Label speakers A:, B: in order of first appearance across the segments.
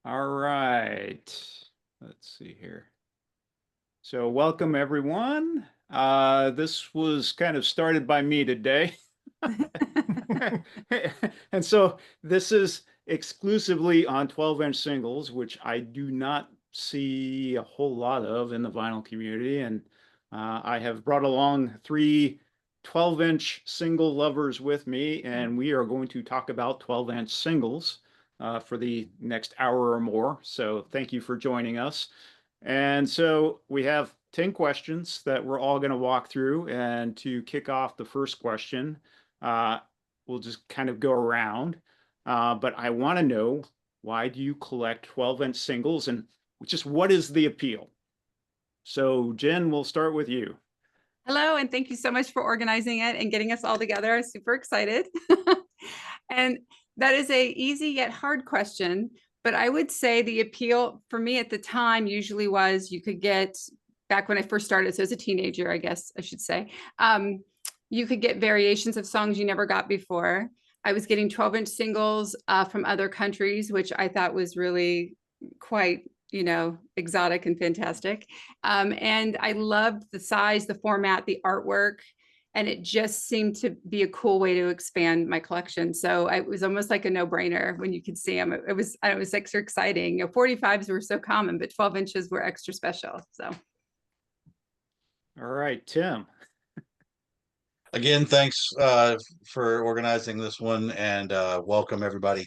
A: All right. Let's see here. So welcome everyone. This was kind of started by me today. And so this is exclusively on 12-inch singles, which I do not see a whole lot of in the vinyl community. And I have brought along three 12-inch single lovers with me, and we are going to talk about 12-inch singles for the next hour or more. So thank you for joining us. And so we have 10 questions that we're all going to walk through. And to kick off the first question, uh, we'll just kind of go around. But I want to know, why do you collect 12-inch singles, and just what is the appeal? So Jen, we'll start with you.
B: Hello, and thank you so much for organizing it and getting us all together. I'm super excited. And that is a easy yet hard question, but I would say the appeal for me at the time usually was you could get, back when I first started, so as a teenager, I guess I should say, you could get variations of songs you never got before. I was getting 12-inch singles from other countries, which I thought was really quite exotic and fantastic. And I loved the size, the format, the artwork, and it just seemed to be a cool way to expand my collection. So it was almost like a no-brainer when you could see them. It was extra exciting. 45s were so common, but 12 inches were extra special. So
A: All right, Tim.
C: Again, thanks for organizing this one and welcome everybody.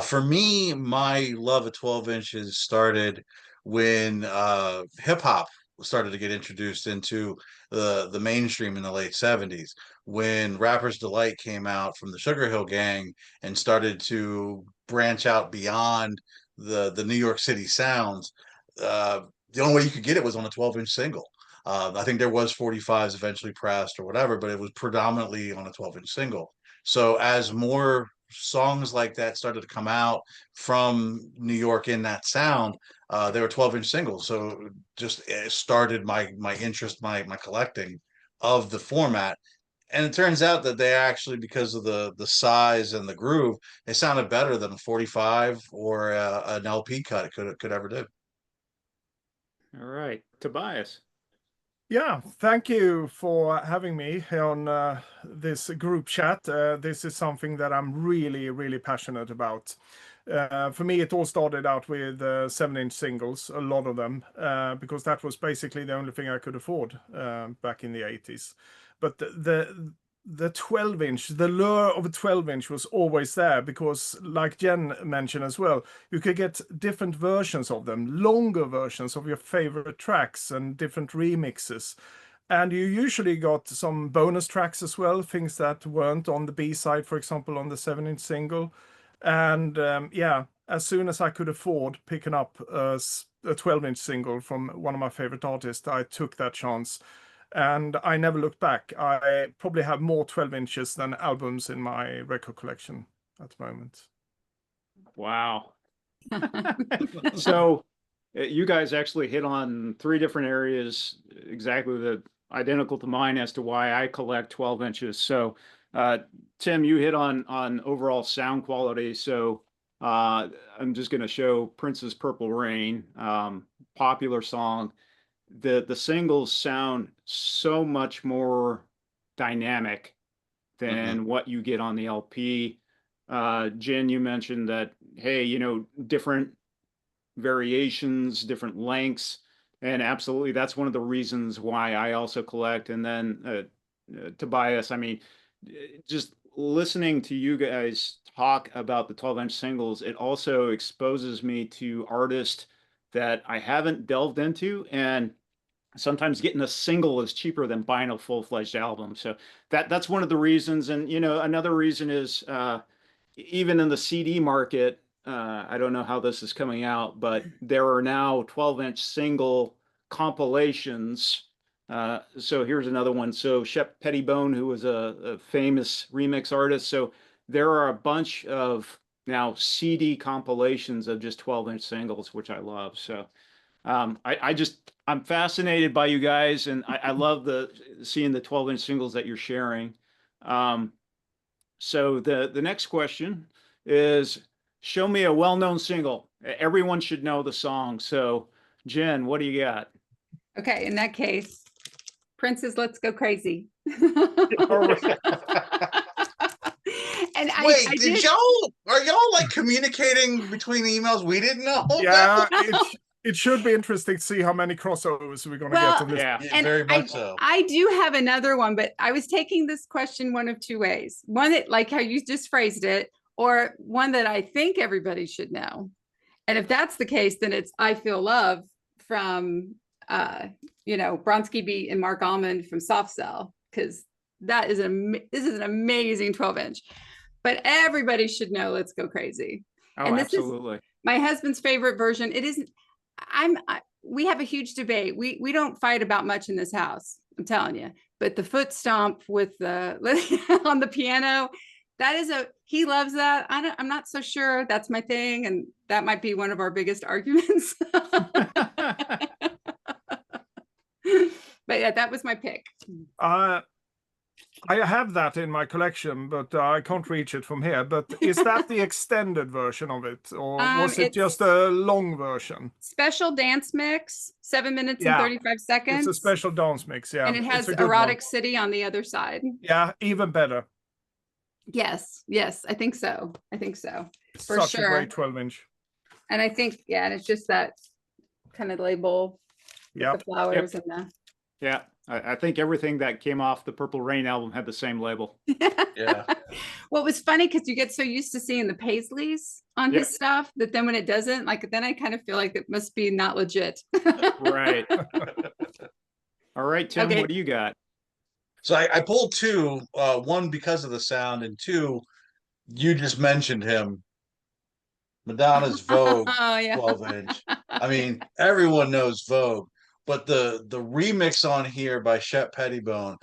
C: For me, my love of 12 inches started when hip hop started to get introduced into the mainstream in the late 70s, when Rapper's Delight came out from the Sugar Hill Gang and started to branch out beyond the New York City sounds. The only way you could get it was on a 12-inch single. I think there was 45s eventually pressed or whatever, but it was predominantly on a 12-inch single. So as more songs like that started to come out from New York in that sound, they were 12-inch singles. So just it started my interest, my collecting of the format. And it turns out that they actually, because of the size and the groove, they sounded better than a 45 or an LP cut could ever do.
A: All right, Tobias.
D: Yeah, thank you for having me on this group chat. This is something that I'm really, really passionate about. For me, it all started out with 7-inch singles, a lot of them, because that was basically the only thing I could afford back in the 80s. But the 12-inch, the lure of a 12-inch was always there because, like Jen mentioned as well, you could get different versions of them, longer versions of your favorite tracks and different remixes. And you usually got some bonus tracks as well, things that weren't on the B side, for example, on the 7-inch single. And yeah, as soon as I could afford picking up a 12-inch single from one of my favorite artists, I took that chance. And I never looked back. I probably have more 12 inches than albums in my record collection at the moment.
A: Wow. So you guys actually hit on three different areas, exactly the identical to mine as to why I collect 12 inches. So uh, Tim, you hit on overall sound quality. So I'm just going to show Prince's Purple Rain, popular song. The singles sound so much more dynamic
C: Mhm.
A: than what you get on the LP. Jen, you mentioned that, hey, different variations, different lengths, and absolutely, that's one of the reasons why I also collect. And then Tobias, I mean, just listening to you guys talk about the 12-inch singles, it also exposes me to artists that I haven't delved into, and sometimes getting a single is cheaper than buying a full-fledged album. So that's one of the reasons. And another reason is even in the CD market, I don't know how this is coming out, but there are now 12-inch single compilations. So here's another one. So Shep Pettibone, who was a famous remix artist. So there are a bunch of now CD compilations of just 12-inch singles, which I love. So I'm fascinated by you guys, and I love seeing the 12-inch singles that you're sharing. So the next question is, show me a well-known single. Everyone should know the song. So, Jen, what do you got?
B: Okay, in that case, Prince's "Let's Go Crazy."
D: All right.
B: And
C: Wait,
B: I
C: did
B: did.
C: y'all are y'all like communicating between emails? We didn't know
D: Yeah,
C: that.
D: it should be interesting to see how many crossovers we're going to get
B: Well,
D: on this.
A: Yeah.
C: Yeah,
B: and
C: very much so.
B: I do have another one, but I was taking this question one of two ways. One that, like how you just phrased it, or one that I think everybody should know. And if that's the case, then it's "I Feel Love" from Bronski Beat and Mark Almond from Soft Cell, because this is an amazing 12-inch. But everybody should know "Let's Go Crazy."
A: Oh,
B: And this is
A: absolutely.
B: my husband's favorite version. It isn't. We have a huge debate. We don't fight about much in this house, I'm telling you. But the foot stomp with the on the piano, he loves that. I'm not so sure that's my thing, and that might be one of our biggest arguments. But yeah, that was my pick.
D: I have that in my collection, but I can't reach it from here. But is that the extended version of it, or was it just a long version?
B: Special dance mix, 7 minutes and
D: Yeah,
B: 35 seconds.
D: It's a special dance mix, yeah.
B: And it has
D: It's a good
B: Erotic
D: one.
B: City on the other side.
D: Yeah, even better.
B: Yes, I think so. For
D: Such
B: sure.
D: a great 12-inch.
B: And I think, yeah, and it's just that kind of label with
D: Yep.
B: the flowers and the
A: Yeah, I think everything that came off the Purple Rain album had the same label.
C: Yeah.
B: Well, it was funny because you get so used to seeing the paisleys on
A: Yep.
B: his stuff that then when it doesn't, like, then I kind of feel like it must be not legit.
A: Right. All right, Tim,
B: Okay.
A: what do you got?
C: So I pulled two, one because of the sound, and two, you just mentioned him. Madonna's Vogue
B: Oh, yeah.
C: 12-inch. I mean, everyone knows Vogue, but the remix on here by Shep Pettibone,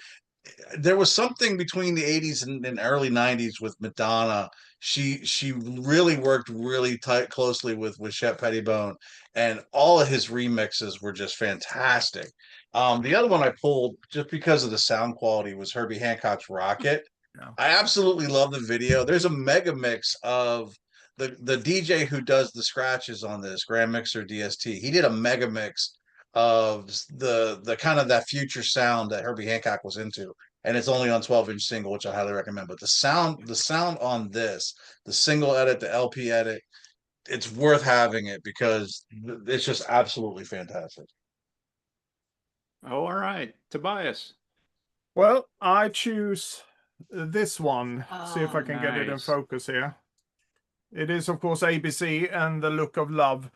C: there was something between the 80s and early 90s with Madonna. She really worked really closely with Shep Pettibone, and all of his remixes were just fantastic. The other one I pulled just because of the sound quality was Herbie Hancock's Rocket.
D: Yeah.
C: I absolutely love the video. There's a mega mix of the DJ who does the scratches on this, Grand Mixer DST. He did a mega mix of the kind of that future sound that Herbie Hancock was into, and it's only on 12-inch single, which I highly recommend. But the sound on this, the single edit, the LP edit, it's worth having it because it's just absolutely fantastic.
A: Oh, all right, Tobias.
D: Well, I choose this one. See if I
B: Oh,
D: can get it in
A: nice.
D: focus here. It is, of course, ABC and The Look of Love.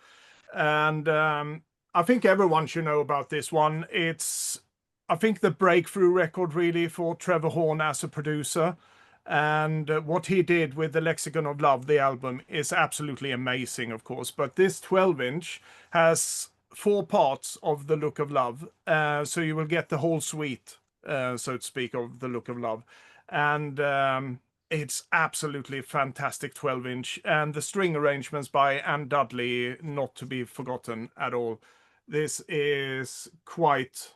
D: And I think everyone should know about this one. It's, I think, the breakthrough record really for Trevor Horn as a producer. And what he did with the Lexicon of Love, the album, is absolutely amazing, of course. But this 12-inch has 4 parts of The Look of Love. So you will get the whole suite, so to speak, of The Look of Love. And it's absolutely fantastic 12-inch. And the string arrangements by Ann Dudley, not to be forgotten at all. This is quite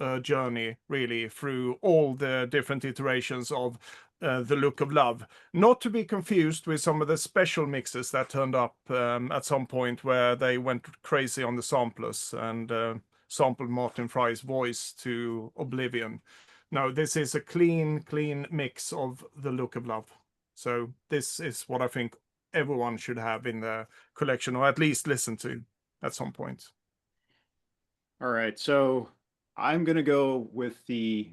D: a journey, really, through all the different iterations of The Look of Love. Not to be confused with some of the special mixes that turned up at some point where they went crazy on the samplers and sampled Martin Fry's voice to oblivion. No, this is a clean mix of The Look of Love. So this is what I think everyone should have in their collection, or at least listen to at some point.
A: All right, so I'm going to go with the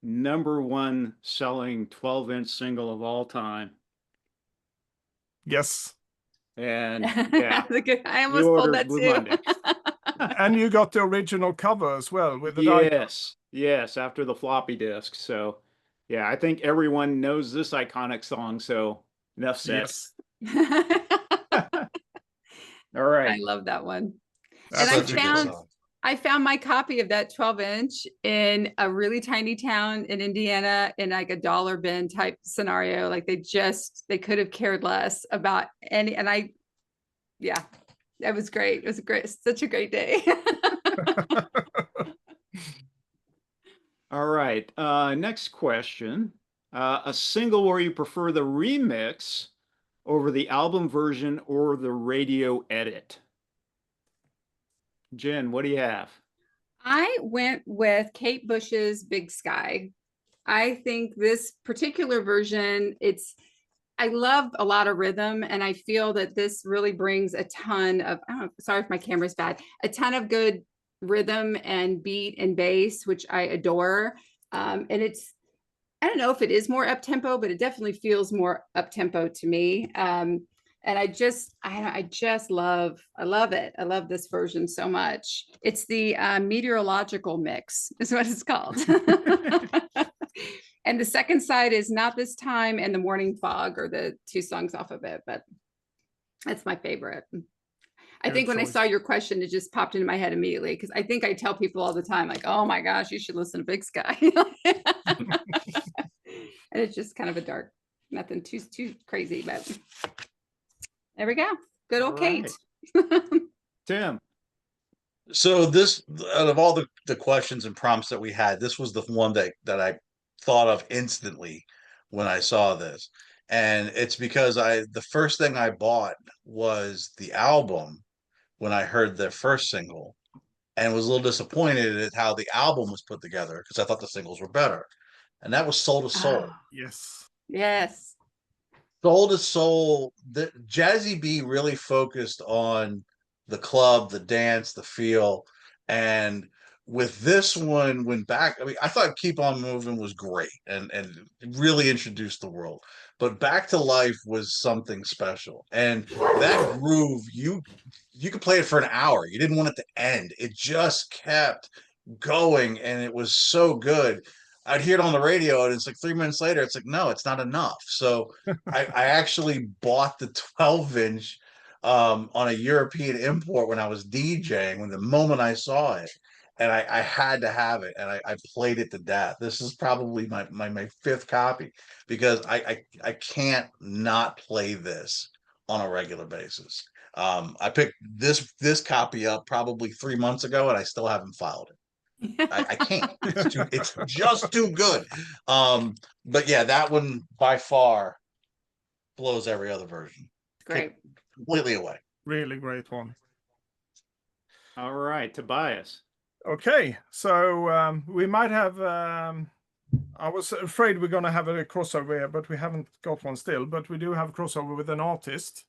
A: #1 selling 12-inch single of all time.
D: Yes.
A: And yeah,
B: I almost
A: New
B: pulled
A: Order's
B: that
A: Blue
B: too.
A: Monday.
D: And you got the original cover as well with the die.
A: Yes, after the floppy disk. So yeah, I think everyone knows this iconic song. So enough said.
D: Yes.
A: All
B: I
A: right.
B: love that one.
D: That's
B: And
C: Such a good song.
B: I found my copy of that 12-inch in a really tiny town in Indiana in like a dollar bin type scenario. Like they could have cared less about any, and yeah, that was great. It was such a great day.
A: All right. Next question. A single where you prefer the remix over the album version or the radio edit? Jen, what do you have?
B: I went with Kate Bush's Big Sky. I think this particular version, I love a lot of rhythm, and I feel that this really brings a ton of, I don't know, sorry if my camera's bad, a ton of good rhythm and beat and bass, which I adore. And I don't know if it is more up tempo, but it definitely feels more up tempo to me. And I love it. I love this version so much. It's the meteorological mix is what it's called. And the second side is Not This Time and The Morning Fog are the two songs off of it, but that's my favorite. I
D: Good
B: think when I
D: choice.
B: saw your question, it just popped into my head immediately because I think I tell people all the time, like, oh my gosh, you should listen to Big Sky. And it's just kind of a dark, nothing too crazy, but there we go. Good old
A: All
B: Kate.
A: Tim.
C: So this, out of all the questions and prompts that we had, this was the one that I thought of instantly when I saw this. And it's because the first thing I bought was the album when I heard their first single, and was a little disappointed at how the album was put together because I thought the singles were better. And that was Soul to Soul.
B: Oh,
D: Yes.
B: yes.
C: Soul to Soul, the Jazzy B really focused on the club, the dance, the feel. And with this one, I mean, I thought Keep On Moving was great and really introduced the world. But Back to Life was something special. And that groove, you could play it for an hour. You didn't want it to end. It just kept going, and it was so good. I'd hear it on the radio, and it's like 3 minutes later, it's like, no, it's not enough. So I actually bought the 12-inch on a European import when I was DJing, when the moment I saw it, and I had to have it, and I played it to death. This is probably my fifth copy because I can't not play this on a regular basis. I picked this copy up probably 3 months ago, and I still haven't filed it. I can't. It's just too good. But yeah, that one by far blows every other version.
B: Great.
C: Completely away.
D: Really great one.
A: All right, Tobias.
D: Okay, so we might have. I was afraid we're going to have a crossover here, but we haven't got one still. But we do have a crossover with an artist,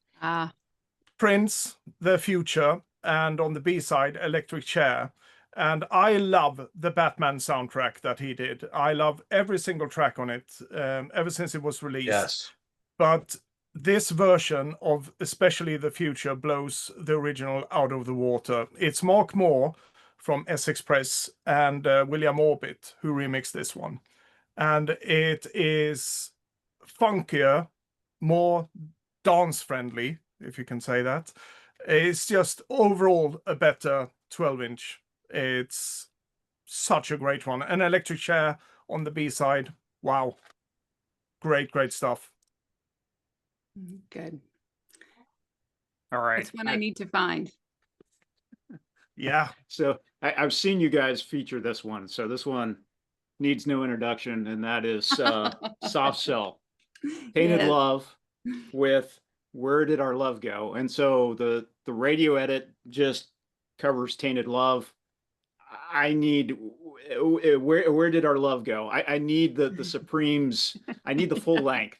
D: Prince, The Future, and on the B side, Electric Chair. And I love the Batman soundtrack that he did. I love every single track on it, ever since it was released.
C: Yes.
D: But this version of especially The Future blows the original out of the water. It's Mark Moore from S Express and William Orbit who remixed this one. And it is funkier, more dance-friendly, if you can say that. It's just overall a better 12-inch. It's such a great one. An Electric Chair on the B side. Wow. Great stuff.
B: Good.
A: All right.
B: It's one I need to find.
D: Yeah.
A: So I've seen you guys feature this one. So this one needs no introduction, and that is Soft Cell. Tainted
B: Yes.
A: Love with Where Did Our Love Go? And so the radio edit just covers Tainted Love. I need where did our love go? I need the Supremes. I need the full length.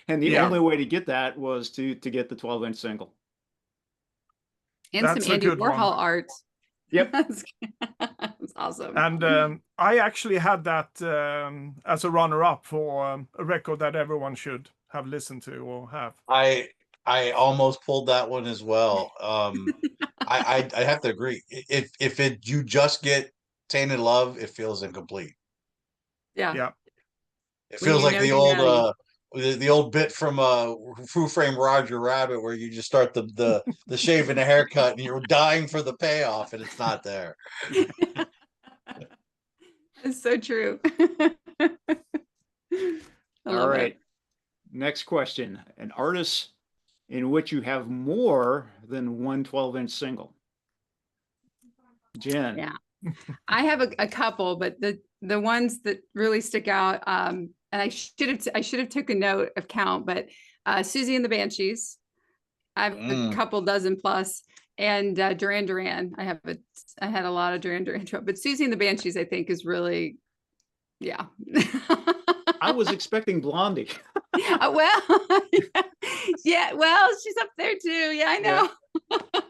A: And the only way to get that was to get the 12-inch single.
B: And
D: That's
B: some
D: a
B: Andy
D: good
B: Warhol
D: one.
B: art.
A: Yep.
B: That's awesome.
D: And I actually had that as a runner-up for a record that everyone should have listened to or have.
C: I almost pulled that one as well. I have to agree. If you just get Tainted Love, it feels incomplete.
B: Yeah.
D: Yeah.
C: It
B: When
C: feels
B: you
C: like
B: know,
C: the
B: you
C: old
B: know.
C: the old bit from Who Framed Roger Rabbit, where you just start the shave and the haircut, and you're dying for the payoff, and it's not there.
B: It's so true.
A: All right. Next question. An artist in which you have more than one 12-inch single. Jen.
B: Yeah. I have a couple, but the ones that really stick out, and I should have took a note of count, but Susie and the Banshees. I have a couple dozen plus, and Duran Duran. I had a lot of Duran Duran, but Susie and the Banshees, I think, is really, yeah.
A: I was expecting Blondie.
B: Well, yeah, well, she's up there too. Yeah, I know. Yeah.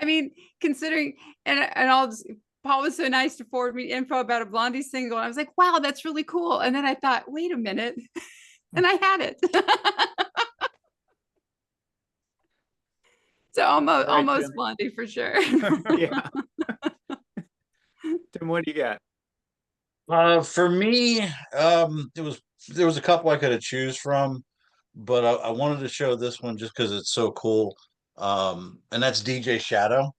B: I mean, considering, and Paul was so nice to forward me info about a Blondie single. I was like, wow, that's really cool. And then I thought, wait a minute, and I had it. So almost
A: Tim.
B: Blondie for sure.
A: Yeah. Tim, what do you got?
C: For me, there was a couple I could have choose from, but I wanted to show this one just because it's so cool. And that's DJ Shadow.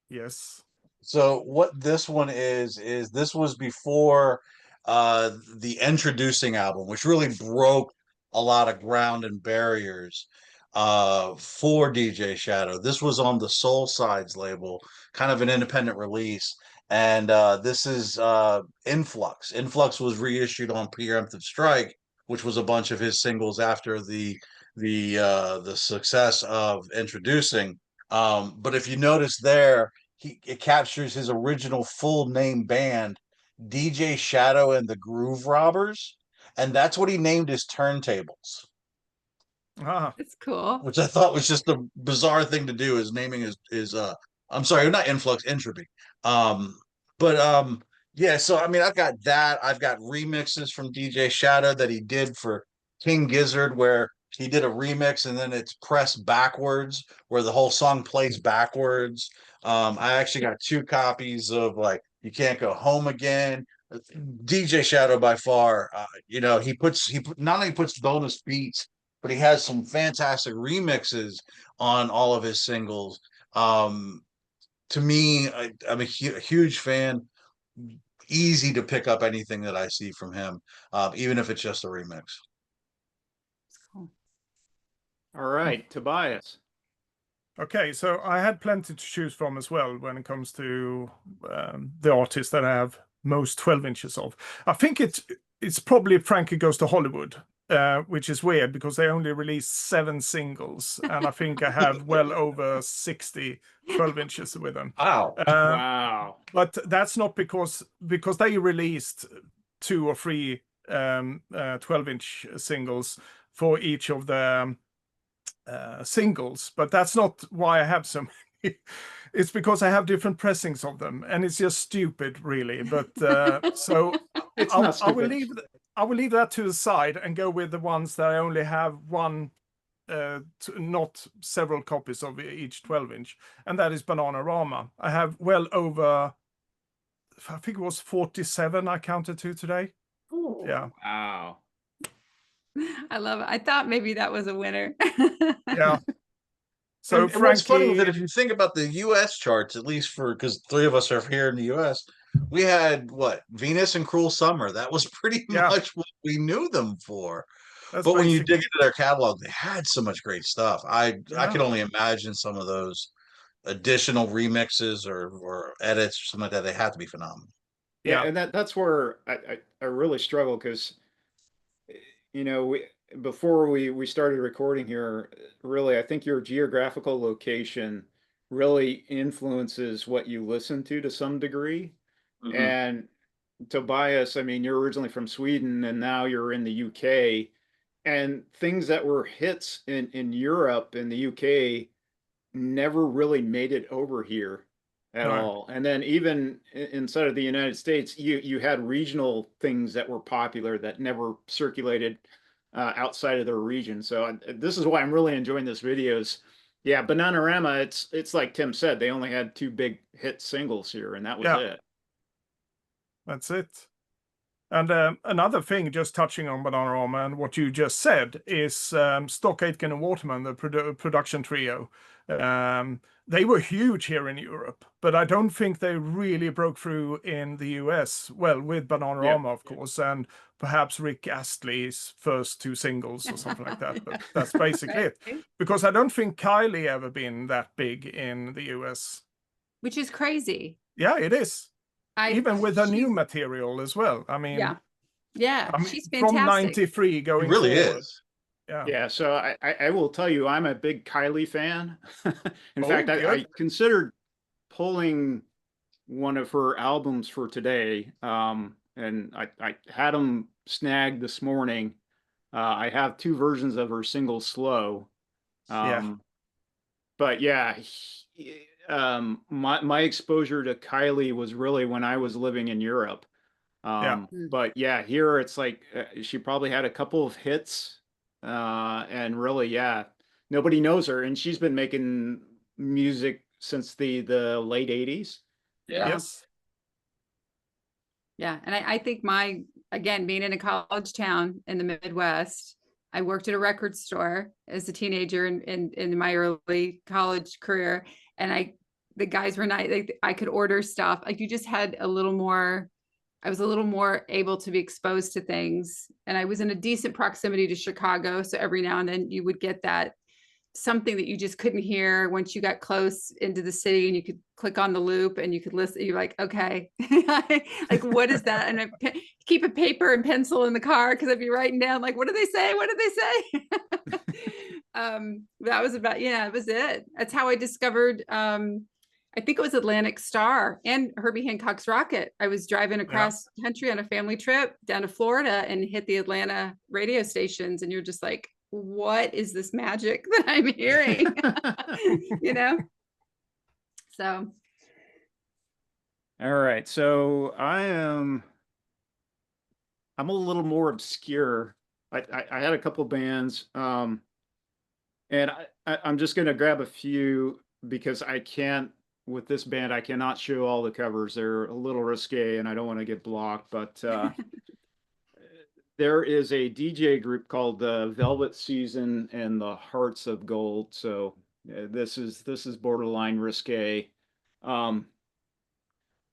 D: Yes.
C: So what this one is this was before the Introducing album, which really broke a lot of ground and barriers for DJ Shadow. This was on the Soul Sides label, kind of an independent release. And this is Influx. Influx was reissued on Preemptive Strike, which was a bunch of his singles after the success of Introducing. But if you notice there, it captures his original full name band, DJ Shadow and the Groove Robbers, and that's what he named his turntables.
D: Ah,
B: It's cool.
C: Which I thought was just a bizarre thing to do, is naming his I'm sorry, not Influx, Entropy. But yeah, so I mean, I've got that. I've got remixes from DJ Shadow that he did for King Gizzard, where he did a remix and then it's pressed backwards, where the whole song plays backwards. I actually got 2 copies of like You Can't Go Home Again. DJ Shadow by far, not only puts bonus beats, but he has some fantastic remixes on all of his singles. To me, I'm a huge fan. Easy to pick up anything that I see from him, even if it's just a remix.
B: Cool.
A: All right, Tobias.
D: okay, so I had plenty to choose from as well when it comes to the artists that I have most 12 inches of. I think it's probably Frankie Goes to Hollywood, which is weird because they only released 7 singles, and I think I have well over 60 12 inches with them.
C: Wow.
A: Wow.
D: But that's not because they released 2 or 3 12-inch singles for each of the singles, but that's not why I have so many. It's because I have different pressings of them, and it's just stupid, really. But so
A: It's not
D: I will
A: stupid.
D: leave that to the side and go with the ones that I only have one, not several copies of each 12-inch, and that is Bananarama. I have well over, I think it was 47 I counted to today.
A: Ooh,
D: Yeah.
A: Wow.
B: I love it. I thought maybe that was a winner.
D: Yeah. So
C: and what's funny
D: Frankie,
C: is that if you think about the U.S. charts, at least because 3 of us are here in the U.S., we had what, Venus and Cruel Summer. That was pretty
D: Yeah.
C: much what we knew them for.
D: that's
C: But when you
D: basically,
C: dig into their catalog, they had so much great stuff. I
D: Yeah.
C: can only imagine some of those additional remixes or edits or something like that. They have to be phenomenal.
A: Yeah,
D: Yeah.
A: and that's where I really struggle because before we started recording here, really I think your geographical location really influences what you listen to some degree. And Tobias, I mean, you're originally from Sweden and now you're in the UK, and things that were hits in Europe and the UK never really made it over here at
D: No.
A: all. And then even inside of the United States, you had regional things that were popular that never circulated outside of their region. So this is why I'm really enjoying this videos. Yeah, Bananarama, it's like Tim said, they only had 2 big hit singles here, and that was
D: Yeah.
A: it.
D: That's it. And another thing, just touching on Bananarama and what you just said, is Stock Aitken and Waterman, the production trio. They were huge here in Europe, but I don't think they really broke through in the US. Well, with Bananarama, of course, and perhaps Rick Astley's first 2 singles or something like that. But that's basically it.
B: Right.
D: Because I don't think Kylie ever been that big in the US.
B: Which is crazy.
D: Yeah, it is. Even with her new material as well. I mean,
B: Yeah. Yeah,
D: I mean,
B: she's
D: from
B: fantastic.
D: 93
C: It
D: going
C: really
D: forward.
C: is.
D: Yeah.
A: Yeah, so I will tell you, I'm a big Kylie fan. In
D: Oh,
A: fact, I
D: good.
A: considered pulling one of her albums for today, and I had them snagged this morning. I have two versions of her single "Slow,"
D: Yeah.
A: but yeah, my exposure to Kylie was really when I was living in Europe.
D: Yeah.
B: Mm.
A: But yeah, here it's like she probably had a couple of hits, and really, yeah, nobody knows her, and she's been making music since the late '80s.
C: Yeah.
D: Yes.
B: Yeah. And I think again, being in a college town in the Midwest, I worked at a record store as a teenager in my early college career. And the guys were nice. Like, I could order stuff. Like, you just had I was a little more able to be exposed to things. And I was in a decent proximity to Chicago. So every now and then you would get that something that you just couldn't hear once you got close into the city, and you could click on the loop and you could listen. You're like, okay, like, what is that? And I keep a paper and pencil in the car, because I'd be writing down, like, what did they say? What did they say? That was about, yeah, it was it. That's how I discovered, I think it was Atlantic Star and Herbie Hancock's Rocket. I was driving across country on a family trip down to Florida and hit the Atlanta radio stations, and you're just like, what is this magic that I'm hearing? You know? So.
A: All right, so I'm a little more obscure. I had a couple bands, and I'm just gonna grab a few because I can't, with this band, I cannot show all the covers. They're a little risque and I don't want to get blocked, but there is a DJ group called the Velvet Season and the Hearts of Gold. So this is borderline risque.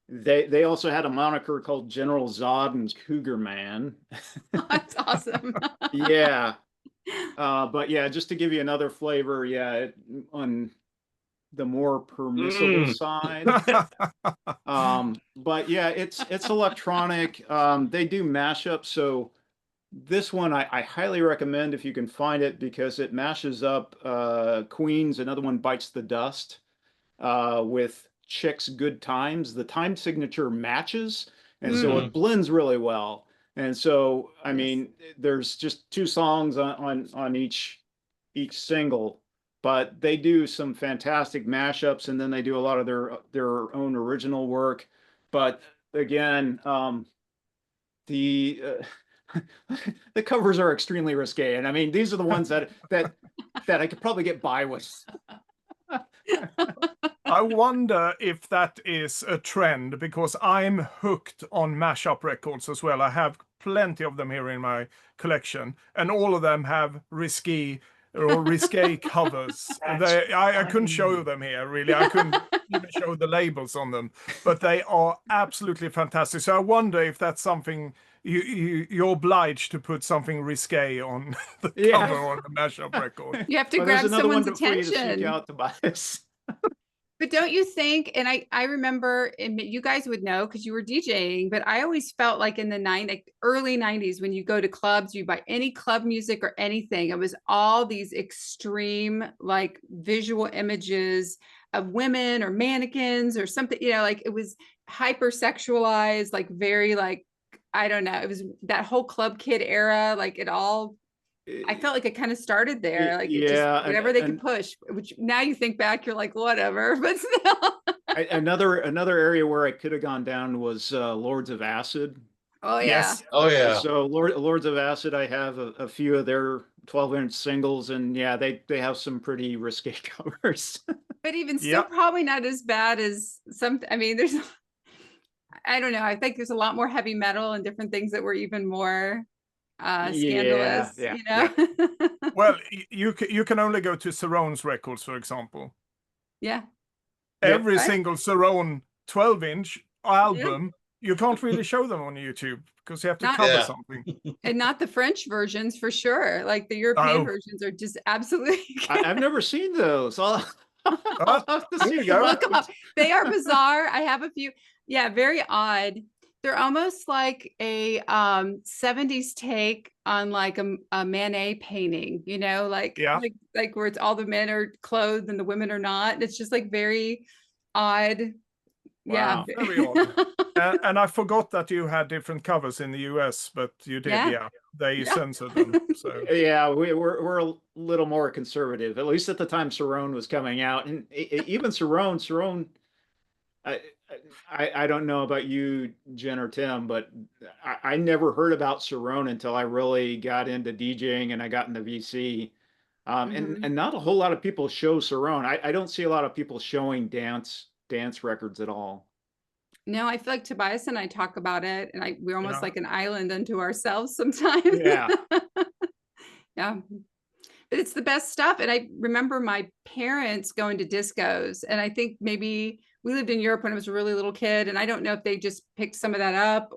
A: They also had a moniker called General Zod and Cougar Man.
B: That's awesome.
A: Yeah. But yeah, just to give you another flavor, yeah, on the more permissible side. But yeah, it's electronic. They do mashups, so this one I highly recommend if you can find it, because it mashes up Queen's Another One Bites the Dust with Chick's Good Times. The time signature matches, and so it blends really well. And so, I mean, there's just two songs on each single, but they do some fantastic mashups, and then they do a lot of their own original work. But again, the the covers are extremely risque, and I mean, these are the ones that I could probably get by with.
D: I wonder if that is a trend, because I'm hooked on mashup records as well. I have plenty of them here in my collection, and all of them have risque covers. I couldn't show them here, really. I couldn't even show the labels on them, but they are absolutely fantastic. So I wonder if that's something you're obliged to put something risque on the cover on the mashup record.
B: You have to
A: Well,
B: grab
A: there's another
B: someone's
A: one for you to seek
B: attention.
A: out to buy this.
B: But don't you think, and I remember, and you guys would know because you were DJing, but I always felt like in the early 90s, when you go to clubs, you buy any club music or anything, it was all these extreme, like, visual images of women or mannequins or something, you know, like, it was hypersexualized, like, very, like, I don't know, it was that whole Club Kid era, like, it all, I felt like it kind of started there, like, it just, whatever they could push, which now you think back, you're like, whatever, but still.
A: Another area where I could have gone down was Lords of Acid.
B: Oh yeah.
D: Yes.
C: Oh yeah.
A: So Lords of Acid, I have a few of their 12-inch singles, and yeah, they have some pretty risque covers.
B: But even still, probably not as bad as some. I mean, there's, I don't know. I think there's a lot more heavy metal and different things that were even more scandalous.
A: Yeah,
B: you know.
D: Well, you can only go to Cerrone's records, for example.
B: Yeah.
D: Every single Cerrone 12-inch album, you can't really show them on YouTube because you have to cover something.
B: And not the French versions, for sure. Like, the European versions are just absolutely.
A: I've never seen those. I'll have to see.
B: Look them up. They are bizarre. I have a few. Yeah, very odd. They're almost like a 70s take on like a Manet painting, you know,
D: Yeah.
B: like where it's all the men are clothed and the women are not. It's just like very odd. Yeah.
A: Wow.
D: Very odd. And I forgot that you had different covers in the US, but you did,
B: Yeah.
D: yeah. They
B: Yeah.
D: censored them. So
A: Yeah, we're a little more conservative, at least at the time Cerrone was coming out, and even Cerrone, I, I don't know about you, Jen or Tim, but I never heard about Cerrone until I really got into DJing and I got into VC. And
B: Mhm.
A: not a whole lot of people show Cerrone. I don't see a lot of people showing dance records at all.
B: No, I feel like Tobias and I talk about it, and we're almost
D: yeah.
B: like an island unto ourselves sometimes.
A: Yeah.
B: Yeah. But it's the best stuff. And I remember my parents going to discos, and I think maybe we lived in Europe when I was a really little kid, and I don't know if they just picked some of that up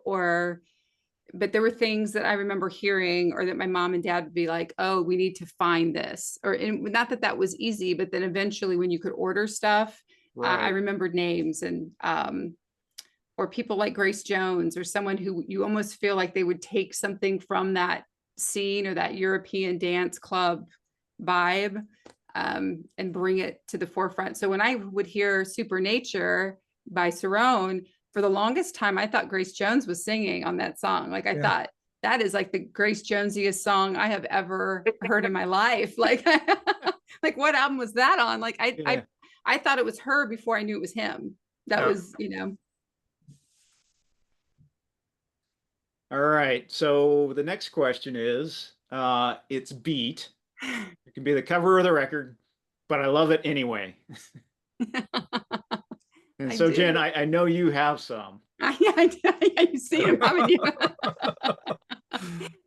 B: but there were things that I remember hearing, or that my mom and dad would be like, oh, we need to find this, or not that that was easy, but then eventually when you could order stuff, I
A: Right.
B: remembered names, and or people like Grace Jones, or someone who you almost feel like they would take something from that scene or that European dance club vibe, and bring it to the forefront. So when I would hear Supernature by Cerrone, for the longest time, I thought Grace Jones was singing on that song. Like I
D: Yeah.
B: thought that is like the Grace Jonesiest song I have ever heard in my life. Like, like what album was that on? Like
A: Yeah.
B: I thought it was her before I knew it was him. That
D: Yeah.
B: was, you know.
A: All right. So the next question is, it's beat. It can be the cover of the record, but I love it anyway. And
B: I
A: so,
B: do.
A: Jen, I know you have some.
B: Yeah, you see him, haven't you?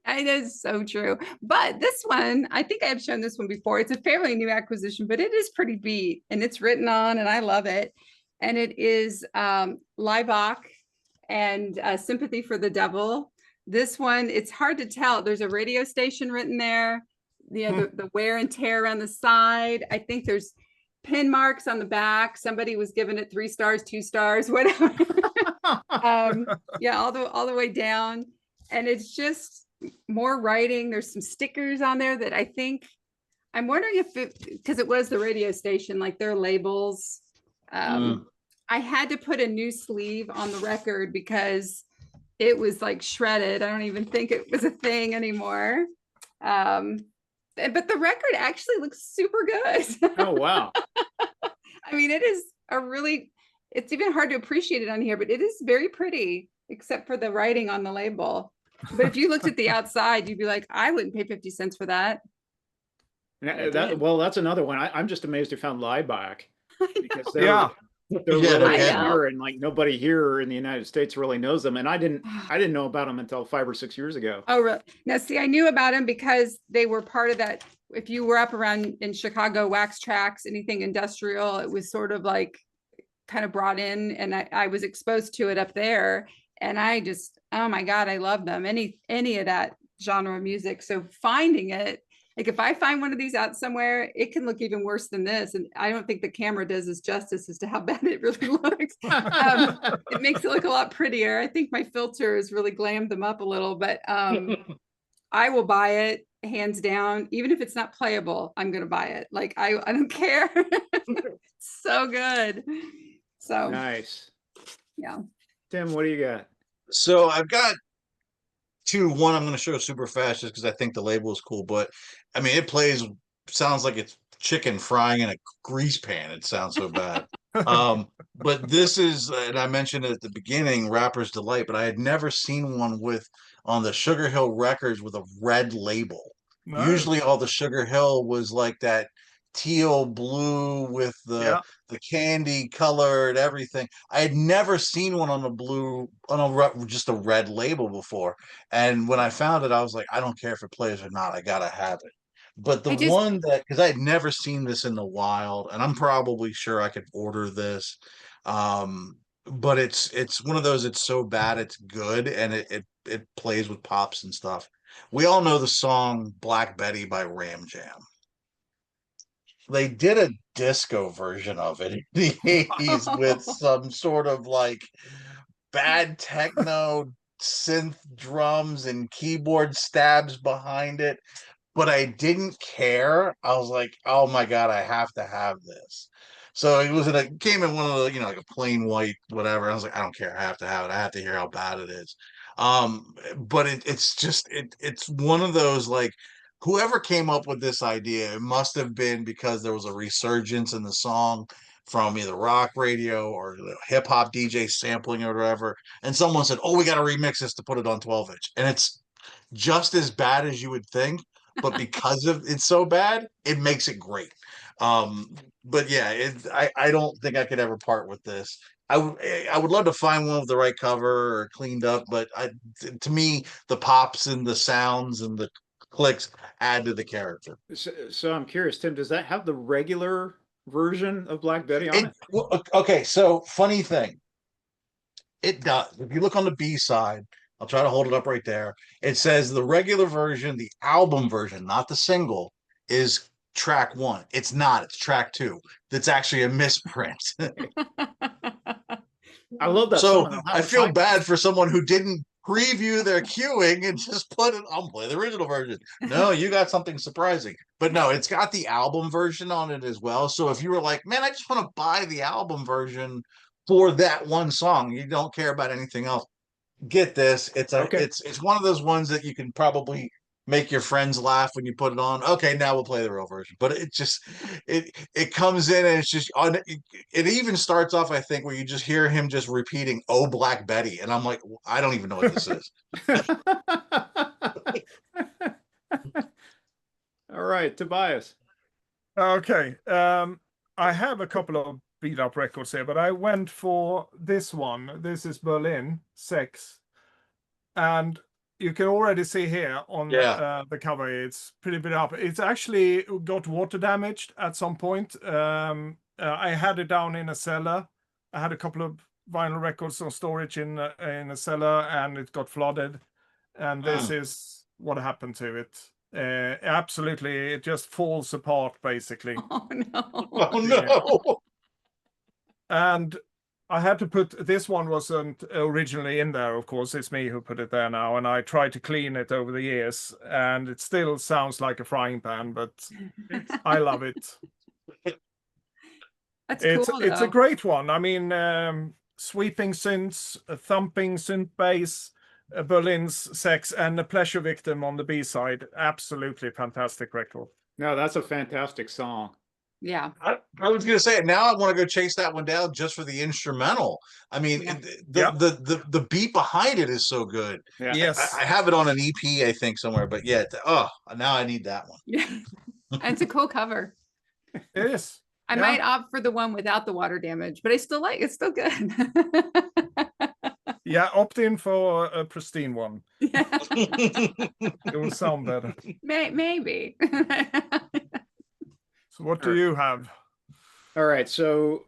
B: It is so true. But this one, I think I have shown this one before. It's a fairly new acquisition, but it is pretty beat, and it's written on, and I love it. And it is Liebach and Sympathy for the Devil. This one, it's hard to tell. There's a radio station written there. You know, the wear and tear on the side. I think there's pin marks on the back. Somebody was giving it 3 stars, 2 stars, whatever. Yeah, all the way down. And it's just more writing. There's some stickers on there that I think, I'm wondering if because it was the radio station, like their labels. I had to put a new sleeve on the record because it was like shredded. I don't even think it was a thing anymore. But the record actually looks super good.
A: Oh, wow.
B: I mean, it's even hard to appreciate it on here, but it is very pretty, except for the writing on the label. But if you looked at the outside, you'd be like, I wouldn't pay 50 cents for that.
A: Well, that's another one. I'm just amazed you found Liebach, because they're
D: Yeah.
A: they're
C: Yeah,
A: really
B: I know.
A: obscure, and like nobody here in the United States really knows them. And I didn't know about them until 5 or 6 years ago.
B: Oh, really? Now, see, I knew about them because they were part of that. If you were up around in Chicago, Wax Tracks, anything industrial, it was sort of like kind of brought in, and I was exposed to it up there. And I just, oh my God, I love them. Any of that genre of music. So finding it, like if I find one of these out somewhere, it can look even worse than this. And I don't think the camera does us justice as to how bad it really looks. It makes it look a lot prettier. I think my filter has really glammed them up a little, but I will buy it hands down. Even if it's not playable, I'm going to buy it. Like, I don't care. So good. So
A: Nice.
B: yeah.
A: Tim, what do you got?
C: So I've got two. One I'm going to show super fast just because I think the label is cool, but I mean, sounds like it's chicken frying in a grease pan. It sounds so bad. But this is, and I mentioned it at the beginning, Rapper's Delight, but I had never seen one on the Sugar Hill records with a red label.
D: No.
C: Usually all the Sugar Hill was like that teal blue with the candy colored everything. I had never seen one on a blue just a red label before. And when I found it, I was like, I don't care if it plays or not, I gotta have it. But the one that, because I had never seen this in the wild, and I'm probably sure I could order this. But it's one of those, it's so bad it's good, and it plays with pops and stuff. We all know the song Black Betty by Ram Jam. They did a disco version of it in the 80s with some sort of like bad techno synth drums and keyboard stabs behind it, but I didn't care. I was like, oh my God, I have to have this. So it came in one of the, like a plain white, whatever. I was like, I don't care. I have to have it. I have to hear how bad it is. But it's one of those, like, whoever came up with this idea, it must have been because there was a resurgence in the song from either rock radio or hip hop DJ sampling or whatever. And someone said, oh, we got to remix this to put it on 12-inch. And it's just as bad as you would think, but because of it's so bad, it makes it great. But yeah, I don't think I could ever part with this. I would love to find one with the right cover or cleaned up, but to me, the pops and the sounds and the clicks add to the character.
A: So I'm curious, Tim, does that have the regular version of Black Betty on it?
C: Okay, so funny thing, it does. If you look on the B side, I'll try to hold it up right there. It says the regular version, the album version, not the single, is track 1. It's not, it's track 2. That's actually a misprint.
A: I love that
C: So
A: song.
C: I feel bad for someone who didn't preview their queuing and just put it on play the original version. No, you got something surprising. But no, it's got the album version on it as well. So if you were like, man, I just want to buy the album version for that one song, you don't care about anything else, get this. It's one of those ones that you can probably make your friends laugh when you put it on. Okay, now we'll play the real version. But it comes in and it's just on. It even starts off, I think, where you just hear him just repeating "Oh Black Betty," and I'm like, I don't even know what this is.
A: All right, Tobias.
D: Okay. I have a couple of beat up records here, but I went for this one. This is Berlin 6. And you can already see here on the cover, it's pretty beat up. It's actually got water damaged at some point. I had it down in a cellar. I had a couple of vinyl records on storage in a cellar, and it got flooded. And this is what happened to it. Absolutely, it just falls apart, basically.
B: Oh no.
C: Oh no.
D: And I had to put, this one wasn't originally in there, of course. It's me who put it there now, and I tried to clean it over the years, and it still sounds like a frying pan, but I love it.
B: That's
D: It's
B: cool,
D: it's a
B: though.
D: great one. I mean, sweeping synths, a thumping synth bass, Berlin's Sex, and a Pleasure Victim on the B side. Absolutely fantastic record.
A: No, that's a fantastic song.
B: Yeah.
C: I was gonna say it now. I want to go chase that one down just for the instrumental. I mean,
B: Yeah.
C: the beat behind it is so good.
A: Yeah.
D: Yes.
C: I have it on an EP, I think, somewhere. But yeah, now I need that one.
B: Yeah. It's a cool cover.
D: It is.
B: I might opt for the one without the water damage, but I still like it's still good.
D: Yeah, opt in for a pristine one.
B: Yeah.
D: It will sound better.
B: Maybe.
D: So what do you have?
A: All right, so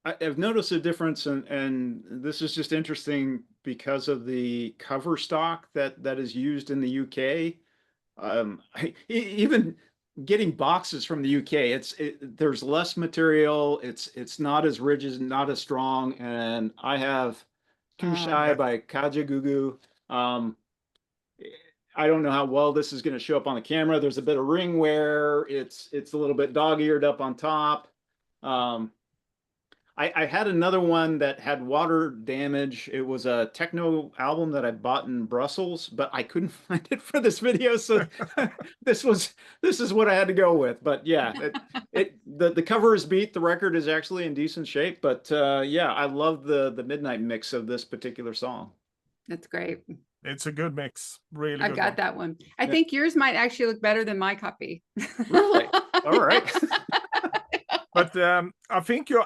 A: I've noticed a difference, and this is just interesting because of the cover stock that is used in the UK. Even getting boxes from the UK, there's less material. It's not as rigid, not as strong. And I have Too Shy by Kajagoogoo. I don't know how well this is going to show up on the camera. There's a bit of ring wear. It's a little bit dog-eared up on top. I had another one that had water damage. It was a techno album that I bought in Brussels, but I couldn't find it for this video. So this is what I had to go with. But yeah, the cover is beat. The record is actually in decent shape. But yeah, I love the midnight mix of this particular song.
B: That's great.
D: It's a good mix. Really
B: I've
D: good
B: got
D: one.
B: that one. I think yours might actually look better than my copy.
A: Really? All right.
D: But I think you're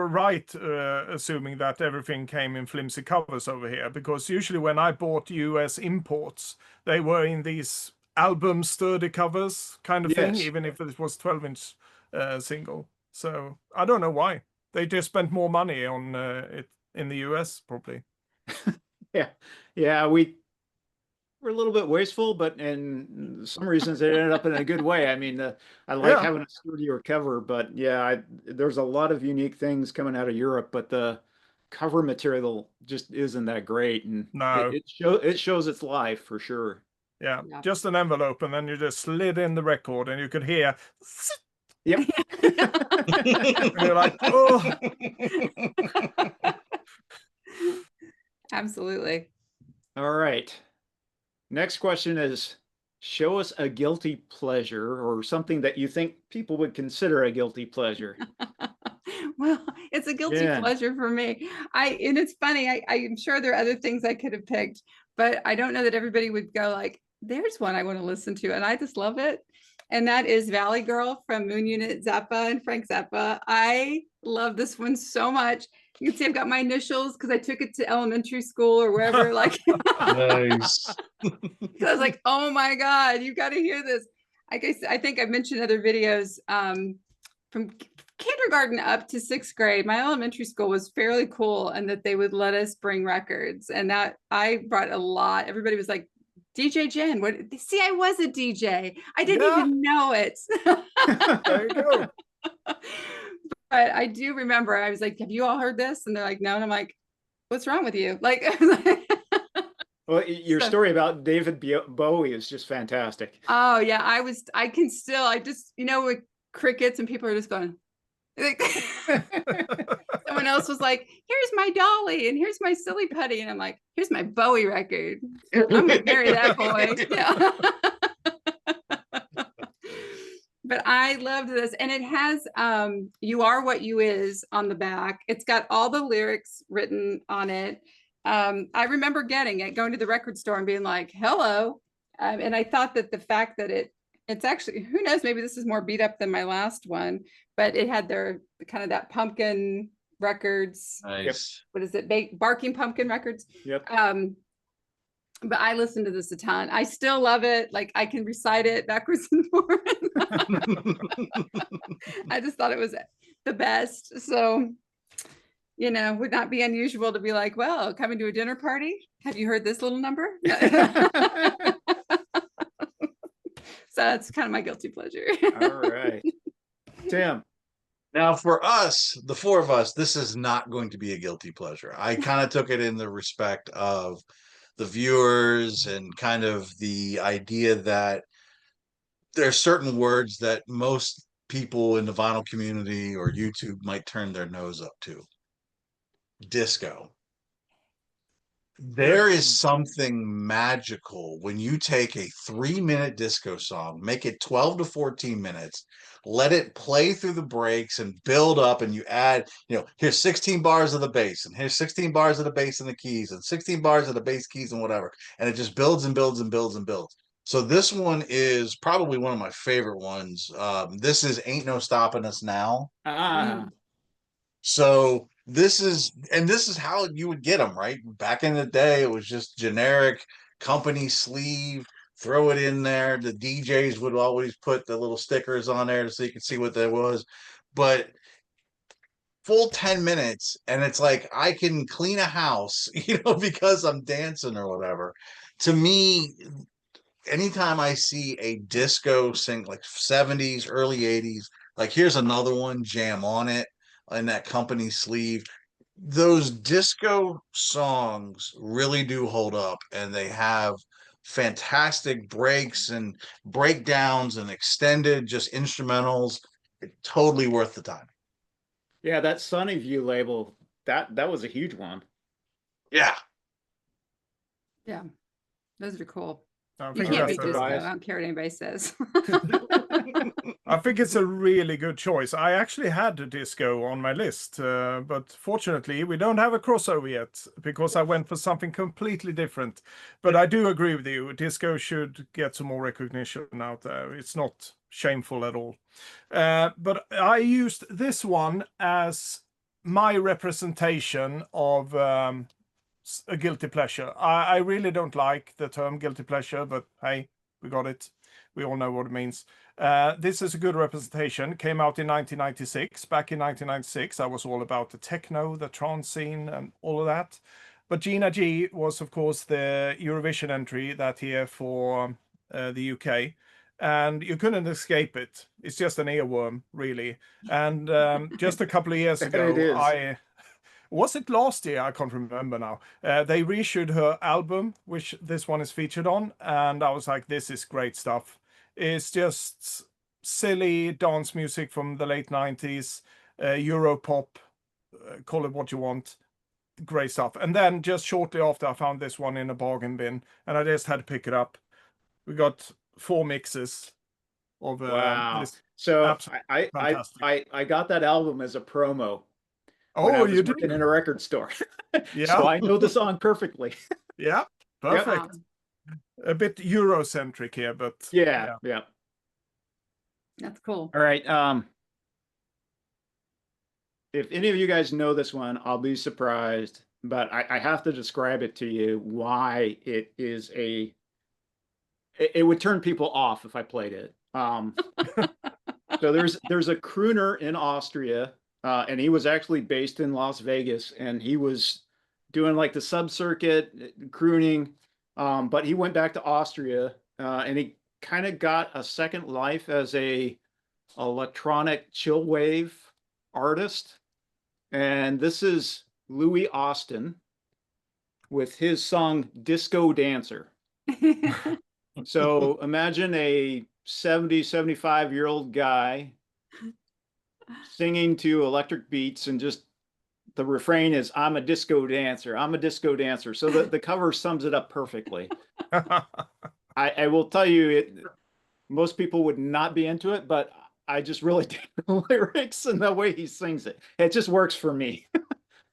D: right, assuming that everything came in flimsy covers over here, because usually when I bought US imports, they were in these album sturdy covers kind of thing, even if it was 12-inch single. So I don't know why. They just spent more money on it in the US, probably.
A: Yeah, we're a little bit wasteful, but in some reasons it ended up in a good way. I mean, I like having a sturdier cover, but yeah, there's a lot of unique things coming out of Europe, but the cover material just isn't that great, and
D: No.
A: it shows its life for sure.
D: Yeah,
B: Yeah.
D: just an envelope, and then you just slid in the record, and you could hear.
A: Yep.
D: And you're like, oh.
B: Absolutely.
A: All right. Next question is, show us a guilty pleasure or something that you think people would consider a guilty pleasure.
B: Well, it's a guilty
A: Yeah.
B: pleasure for me. And it's funny, I'm sure there are other things I could have picked, but I don't know that everybody would go like, there's one I want to listen to. And I just love it. And that is Valley Girl from Moon Unit Zappa and Frank Zappa. I love this one so much. You can see I've got my initials because I took it to elementary school or wherever. Like,
C: Nice.
B: I was like, oh my God, you got to hear this. I think I've mentioned other videos from kindergarten up to 6th grade. My elementary school was fairly cool, and that they would let us bring records, and that I brought a lot. Everybody was like, DJ Jen, what? See, I was a DJ. I didn't even know it.
D: There you go.
B: But I do remember, I was like, have you all heard this? And they're like, no. And I'm like, what's wrong with you? Like,
A: Well, your story about David Bowie is just fantastic.
B: Oh yeah, I just, with crickets, and people are just going, like, someone else was like, here's my dolly and here's my silly putty. And I'm like, here's my Bowie record. I'm gonna marry that boy. Yeah. But I loved this. And it has You Are What You Is on the back. It's got all the lyrics written on it. I remember getting it, going to the record store and being like, hello. And I thought that the fact that it's actually, who knows, maybe this is more beat up than my last one, but it had their kind of that pumpkin records.
C: Nice.
B: What is it? Barking Pumpkin Records.
A: Yep.
B: But I listened to this a ton. I still love it. Like, I can recite it backwards and forwards. I just thought it was the best. So, would not be unusual to be like, well, coming to a dinner party, have you heard this little number? So that's kind of my guilty pleasure.
A: All right. Tim.
C: Now, for us, the four of us, this is not going to be a guilty pleasure. I kind of took it in the respect of the viewers and kind of the idea that there are certain words that most people in the vinyl community or YouTube might turn their nose up to. Disco. There is something magical when you take a 3-minute disco song, make it 12 to 14 minutes, let it play through the breaks and build up, and you add, here's 16 bars of the bass, and here's 16 bars of the bass and the keys, and 16 bars of the bass keys and whatever. And it just builds and builds and builds and builds. So this one is probably one of my favorite ones. This is Ain't No Stopping Us Now. So this is how you would get them, right? Back in the day, it was just generic company sleeve, throw it in there. The DJs would always put the little stickers on there so you could see what that was. But full 10 minutes, and it's like I can clean a house, because I'm dancing or whatever. To me, anytime I see a disco sing, like 70s, early 80s, like here's another one, jam on it, in that company sleeve. Those disco songs really do hold up, and they have fantastic breaks and breakdowns and extended just instrumentals. Totally worth the time.
A: Yeah, that Sunny View label, that was a huge one.
C: Yeah.
B: Yeah, those are cool.
D: I
B: You
D: think
B: can't
D: that's
B: beat disco. I
A: right.
B: don't care what anybody says.
D: I think it's a really good choice. I actually had a disco on my list, but fortunately we don't have a crossover yet because I went for something completely different. But I do agree with you. Disco should get some more recognition out there. It's not shameful at all. But I used this one as my representation of a guilty pleasure. I really don't like the term guilty pleasure, but hey, we got it. We all know what it means. This is a good representation. Came out in 1996. Back in 1996, I was all about the techno, the trance scene, and all of that. But Gina G was, of course, the Eurovision entry that year for the UK. And you couldn't escape it. It's just an earworm, really. And just a couple of years
A: It
D: ago,
A: is.
D: Was it last year? I can't remember now. They reissued her album, which this one is featured on, and I was like, this is great stuff. It's just silly dance music from the late 90s, Europop, call it what you want. Great stuff. And then just shortly after, I found this one in a bargain bin, and I just had to pick it up. We got 4 mixes of
A: Wow.
D: this.
A: So
D: Absolutely fantastic.
A: I got that album as a promo when I
D: Oh,
A: was
D: you
A: working
D: did?
A: in a record store.
D: Yeah.
A: So I know the song perfectly.
D: Yeah,
A: Yep.
D: perfect. A bit Eurocentric here, but
A: Yeah, yeah.
B: That's cool.
A: All right. If any of you guys know this one, I'll be surprised, but I have to describe it to you why it is it would turn people off if I played it. So there's a crooner in Austria, and he was actually based in Las Vegas, and he was doing like the sub circuit crooning, but he went back to Austria, and he kind of got a second life as a electronic chill wave artist. And this is Louis Austin with his song Disco Dancer. So imagine a 70, 75-year-old guy singing to electric beats, and just the refrain is, I'm a disco dancer. I'm a disco dancer. So the cover sums it up perfectly. I will tell you, most people would not be into it, but I just really dig the lyrics and the way he sings it. It just works for me.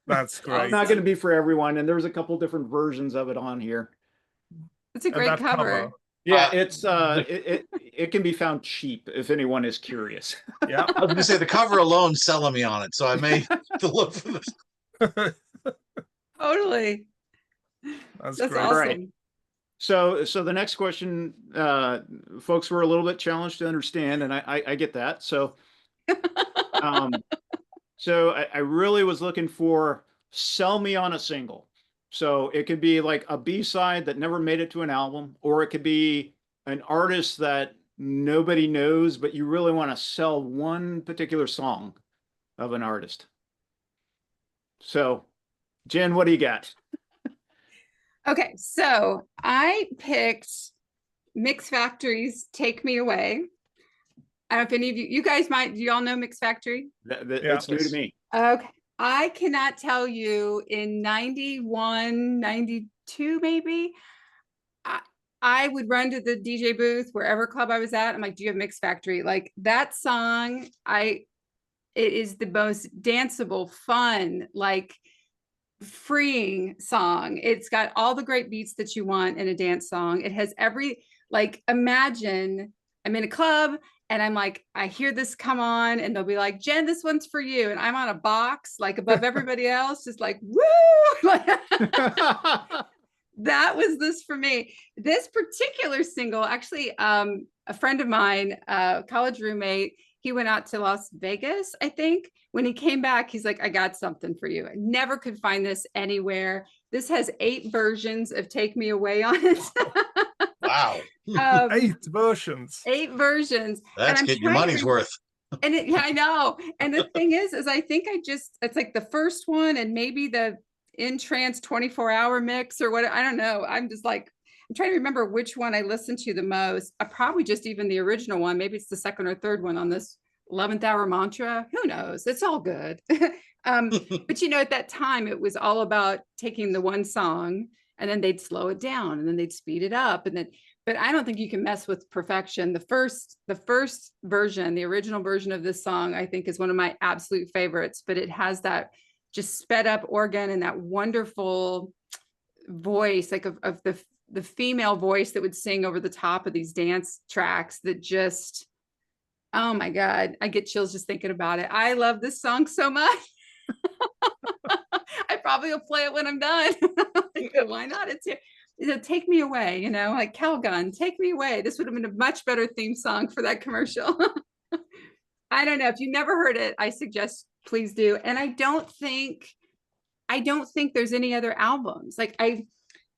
D: That's great.
A: It's not going to be for everyone, and there's a couple different versions of it on here.
B: It's a
D: And
B: great
D: that
B: cover.
A: Yeah, it's it can be found cheap if anyone is curious.
D: Yeah.
C: I was going to say the cover alone selling me on it, so I may have to look for this.
B: Totally.
D: That's
B: That's
D: great.
B: awesome.
A: Right. So the next question, folks were a little bit challenged to understand, and I get that. So so I really was looking for sell me on a single. So it could be like a B-side that never made it to an album, or it could be an artist that nobody knows, but you really want to sell one particular song of an artist. So, Jen, what do you got?
B: Okay, so I picked Mix Factory's Take Me Away. I don't know if any of you guys might, do you all know Mix Factory?
A: It's new to me.
B: Okay. I cannot tell you in 91, 92, maybe, I would run to the DJ booth, wherever club I was at. I'm like, do you have Mix Factory? Like that song, it is the most danceable, fun, like freeing song. It's got all the great beats that you want in a dance song. It has like, imagine I'm in a club and I'm like, I hear this come on, and they'll be like, Jen, this one's for you. And I'm on a box, like above everybody else, just like, woo! That was this for me. This particular single, actually, a friend of mine, college roommate, he went out to Las Vegas, I think. When he came back, he's like, I got something for you. I never could find this anywhere. This has 8 versions of Take Me Away on it.
C: Wow.
D: 8 versions.
B: 8 versions.
C: That's getting your money's worth.
B: And yeah, I know. And the thing is I think it's like the first one and maybe the In Trance 24-hour mix or what, I don't know. I'm just like, I'm trying to remember which one I listened to the most. Probably just even the original one. Maybe it's the second or third one on this 11th Hour Mantra. Who knows? It's all good. But at that time, it was all about taking the one song and then they'd slow it down and then they'd speed it up. But I don't think you can mess with perfection. The first version, the original version of this song, I think is one of my absolute favorites, but it has that just sped up organ and that wonderful voice, like of the female voice that would sing over the top of these dance tracks that just, oh my God, I get chills just thinking about it. I love this song so much. I probably will play it when I'm done. Why not? It'll take me away, like Calgon, take me away. This would have been a much better theme song for that commercial. I don't know. If you never heard it, I suggest please do. And I don't think there's any other albums.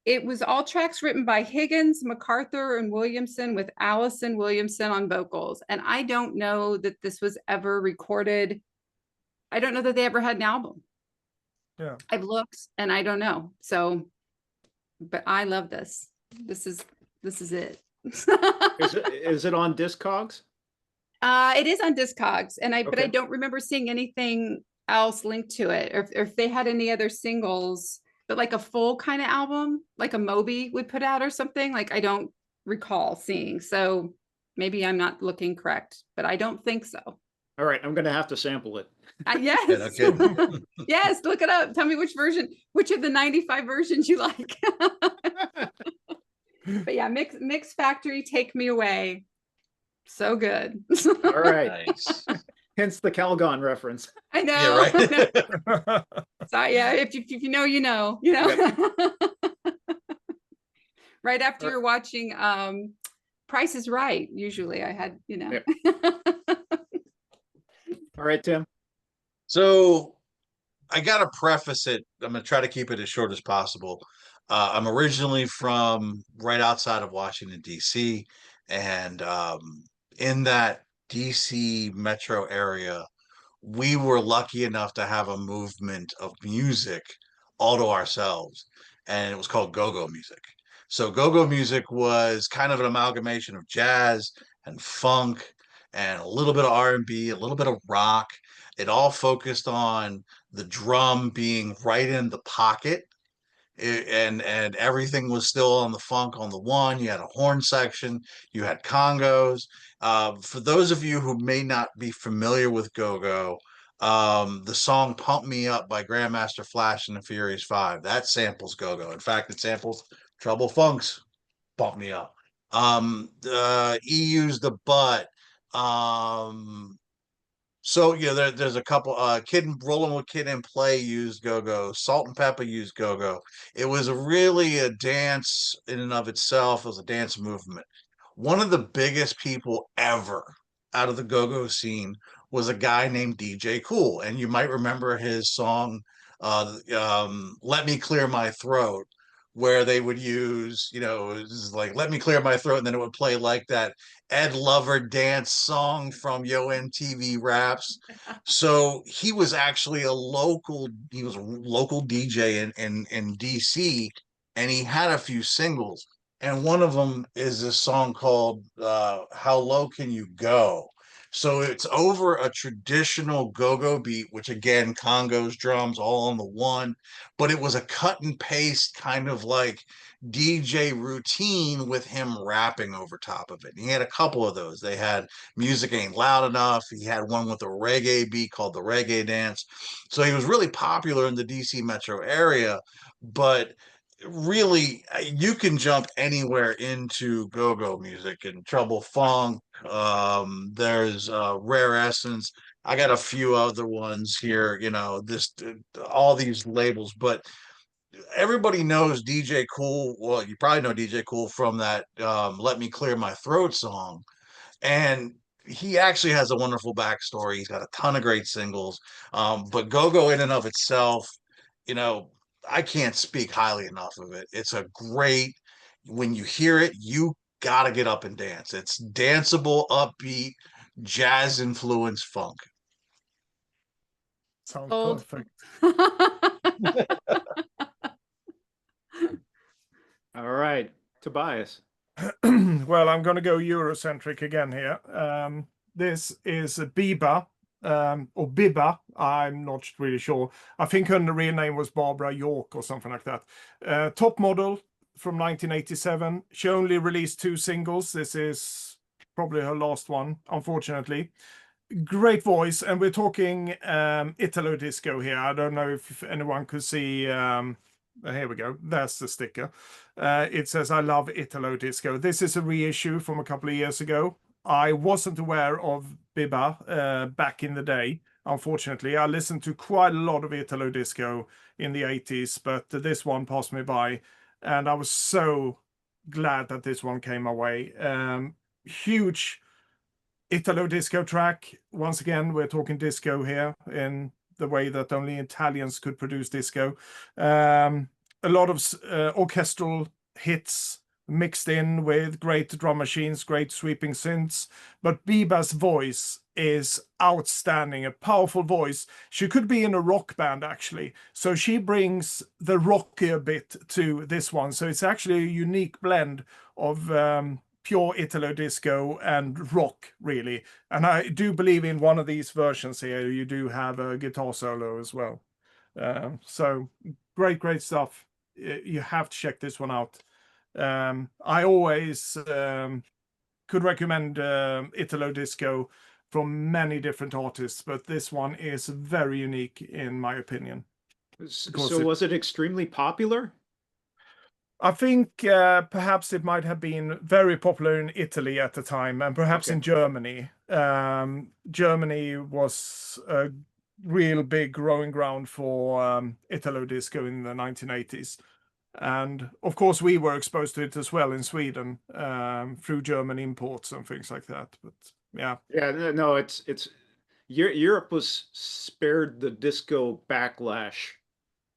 B: It was all tracks written by Higgins, MacArthur, and Williamson, with Allison Williamson on vocals. And I don't know that this was ever recorded. I don't know that they ever had an album.
D: Yeah.
B: I've looked and I don't know. So, but I love this. This is it.
A: Is it on Discogs?
B: It is on Discogs, and but I
A: Okay.
B: don't remember seeing anything else linked to it, or if they had any other singles, but like a full kind of album, like a Moby would put out or something. Like I don't recall seeing. So maybe I'm not looking correct, but I don't think so.
A: All right, I'm gonna have to sample it.
C: Yeah, no
B: Yes.
C: kidding.
B: Yes, look it up. Tell me which of the 95 versions you like. But yeah, Mix Factory, Take Me Away. So good.
A: All right.
C: Nice.
A: Hence the Calgon reference.
B: I know.
C: Yeah,
B: I know.
C: right.
B: So yeah, if you know, you know, you know. Right after you're watching Price is Right, usually I had, you know.
A: All right, Tim.
C: So I gotta preface it. I'm gonna try to keep it as short as possible. I'm originally from right outside of Washington, D.C., and in that D.C. metro area, we were lucky enough to have a movement of music all to ourselves, and it was called go-go music. So go-go music was kind of an amalgamation of jazz and funk and a little bit of R&B, a little bit of rock. It all focused on the drum being right in the pocket, and everything was still on the funk on the one. You had a horn section, you had congos. For those of you who may not be familiar with go-go, the song "Pump Me Up" by Grandmaster Flash and the Furious Five, that samples go-go. In fact, it samples Trouble Funk's "Pump Me Up." EU's "The Butt." Um, so yeah, there's a couple. Kid and Rolling with Kid and Play used go-go. Salt and Pepper used go-go. It was really a dance in and of itself. It was a dance movement. One of the biggest people ever out of the go-go scene was a guy named DJ Cool, and you might remember his song, "Let Me Clear My Throat," where they would use, it was like "Let Me Clear My Throat," and then it would play like that Ed Lover dance song from Yo MTV Raps. So he was a local DJ in DC, and he had a few singles. And one of them is this song called "How Low Can You Go?" So it's over a traditional go-go beat, which again, congos, drums, all on the one, but it was a cut and paste kind of like DJ routine with him rapping over top of it. And he had a couple of those. They had Music Ain't Loud Enough. He had one with a reggae beat called the Reggae Dance. So he was really popular in the DC metro area, but really you can jump anywhere into go-go music and Trouble Funk. There's Rare Essence. I got a few other ones here, this all these labels, but everybody knows DJ Cool. Well, you probably know DJ Cool from that "Let Me Clear My Throat" song, and he actually has a wonderful backstory. He's got a ton of great singles, but go-go in and of itself, you know, I can't speak highly enough of it. It's a great, when you hear it, you gotta get up and dance. It's danceable, upbeat, jazz influenced funk.
D: Sounds
B: Old.
D: perfect.
A: All right, Tobias.
D: Well, I'm going to go Eurocentric again here. This is Biba, or Bibba. I'm not really sure. I think her real name was Barbara York or something like that. Top model from 1987. She only released 2 singles. This is probably her last one, unfortunately. Great voice, and we're talking Italo disco here. I don't know if anyone could see. Here we go. There's the sticker. It says, "I love Italo disco." This is a reissue from a couple of years ago. I wasn't aware of Biba back in the day. Unfortunately, I listened to quite a lot of Italo disco in the 80s, but this one passed me by, and I was so glad that this one came my way. Huge Italo disco track. Once again, we're talking disco here in the way that only Italians could produce disco. A lot of orchestral hits mixed in with great drum machines, great sweeping synths. But Biba's voice is outstanding, a powerful voice. She could be in a rock band actually. So she brings the rockier bit to this one. So it's actually a unique blend of pure Italo disco and rock, really. And I do believe in one of these versions here, you do have a guitar solo as well. So great stuff. You have to check this one out. I always could recommend Italo disco from many different artists, but this one is very unique in my opinion.
A: So was it extremely popular?
D: I think perhaps it might have been very popular in Italy at the time, and perhaps in Germany. Germany was a real big growing ground for Italo disco in the 1980s. And of course, we were exposed to it as well in Sweden through German imports and things like that. But yeah,
A: no, it's Europe was spared the disco backlash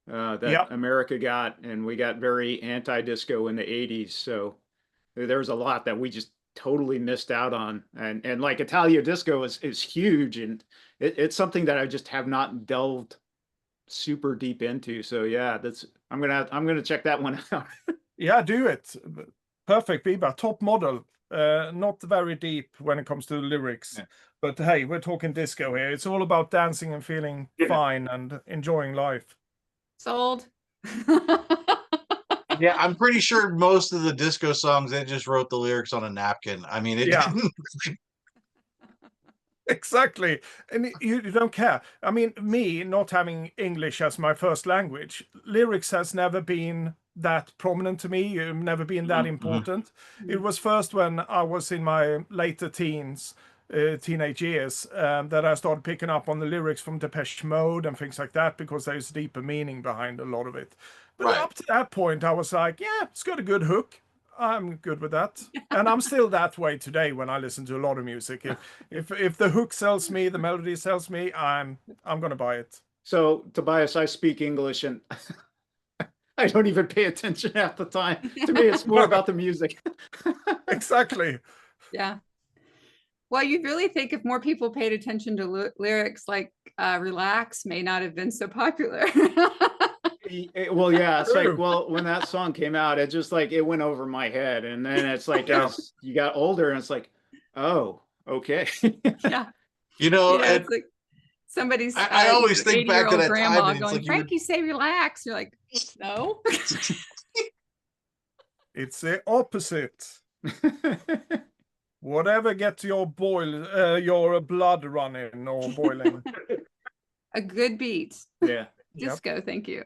A: that America got, and we got very anti-disco in the 80s. So there was a lot that we just totally missed out on. And like Italia disco is huge, and it's something that I just have not delved super deep into. So yeah, I'm gonna check that one out.
D: Yeah, do it. Perfect, Biba. Top model. Not very deep when it comes to the lyrics, but hey, we're talking disco here. It's all about dancing and feeling fine and enjoying life.
B: Sold.
C: Yeah, I'm pretty sure most of the disco songs, they just wrote the lyrics on a napkin. I mean, it didn't.
D: Exactly. And you don't care. I mean, me not having English as my first language, lyrics has never been that prominent to me, never been that important. It was first when I was in my later teens, teenage years, that I started picking up on the lyrics from Depeche Mode and things like that, because there's deeper meaning behind a lot of it. But up to that point, I was like, yeah, it's got a good hook. I'm good with that, and I'm still that way today when I listen to a lot of music. If the hook sells me, the melody sells me, I'm gonna buy it.
A: So Tobias, I speak English, and I don't even pay attention half the time. To me, it's more about the music.
D: Exactly.
B: Yeah. Well, you really think if more people paid attention to lyrics, like "Relax" may not have been so popular.
A: Well, yeah, it's like, well, when that song came out, it just like it went over my head, and then it's like as you got older, and it's like, oh, okay.
B: Yeah.
C: It's
B: like somebody's.
C: I always think back to that
B: grandma
C: time, and
B: going, "Frank, you say relax." You're like, no.
D: It's the opposite. Whatever gets your blood running or boiling.
B: A good beat.
A: Yeah.
B: Disco, thank you.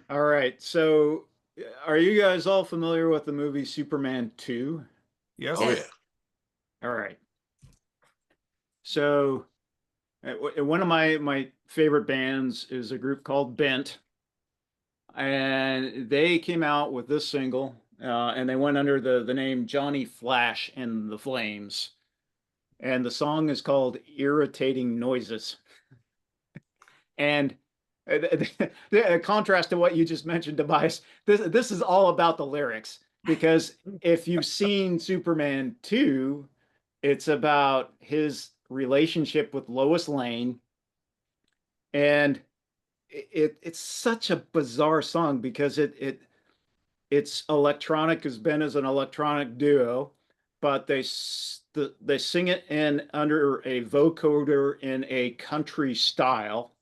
A: All right. So are you guys all familiar with the movie Superman 2?
D: Yes.
C: Oh, yeah.
A: All right. So one of my favorite bands is a group called Bent. And they came out with this single, and they went under the name Johnny Flash and the Flames. And the song is called Irritating Noises. And the contrast to what you just mentioned, Tobias, this is all about the lyrics, because if you've seen Superman 2, it's about his relationship with Lois Lane. And it's such a bizarre song because it's electronic, as Ben is an electronic duo, but they sing it in under a vocoder in a country style.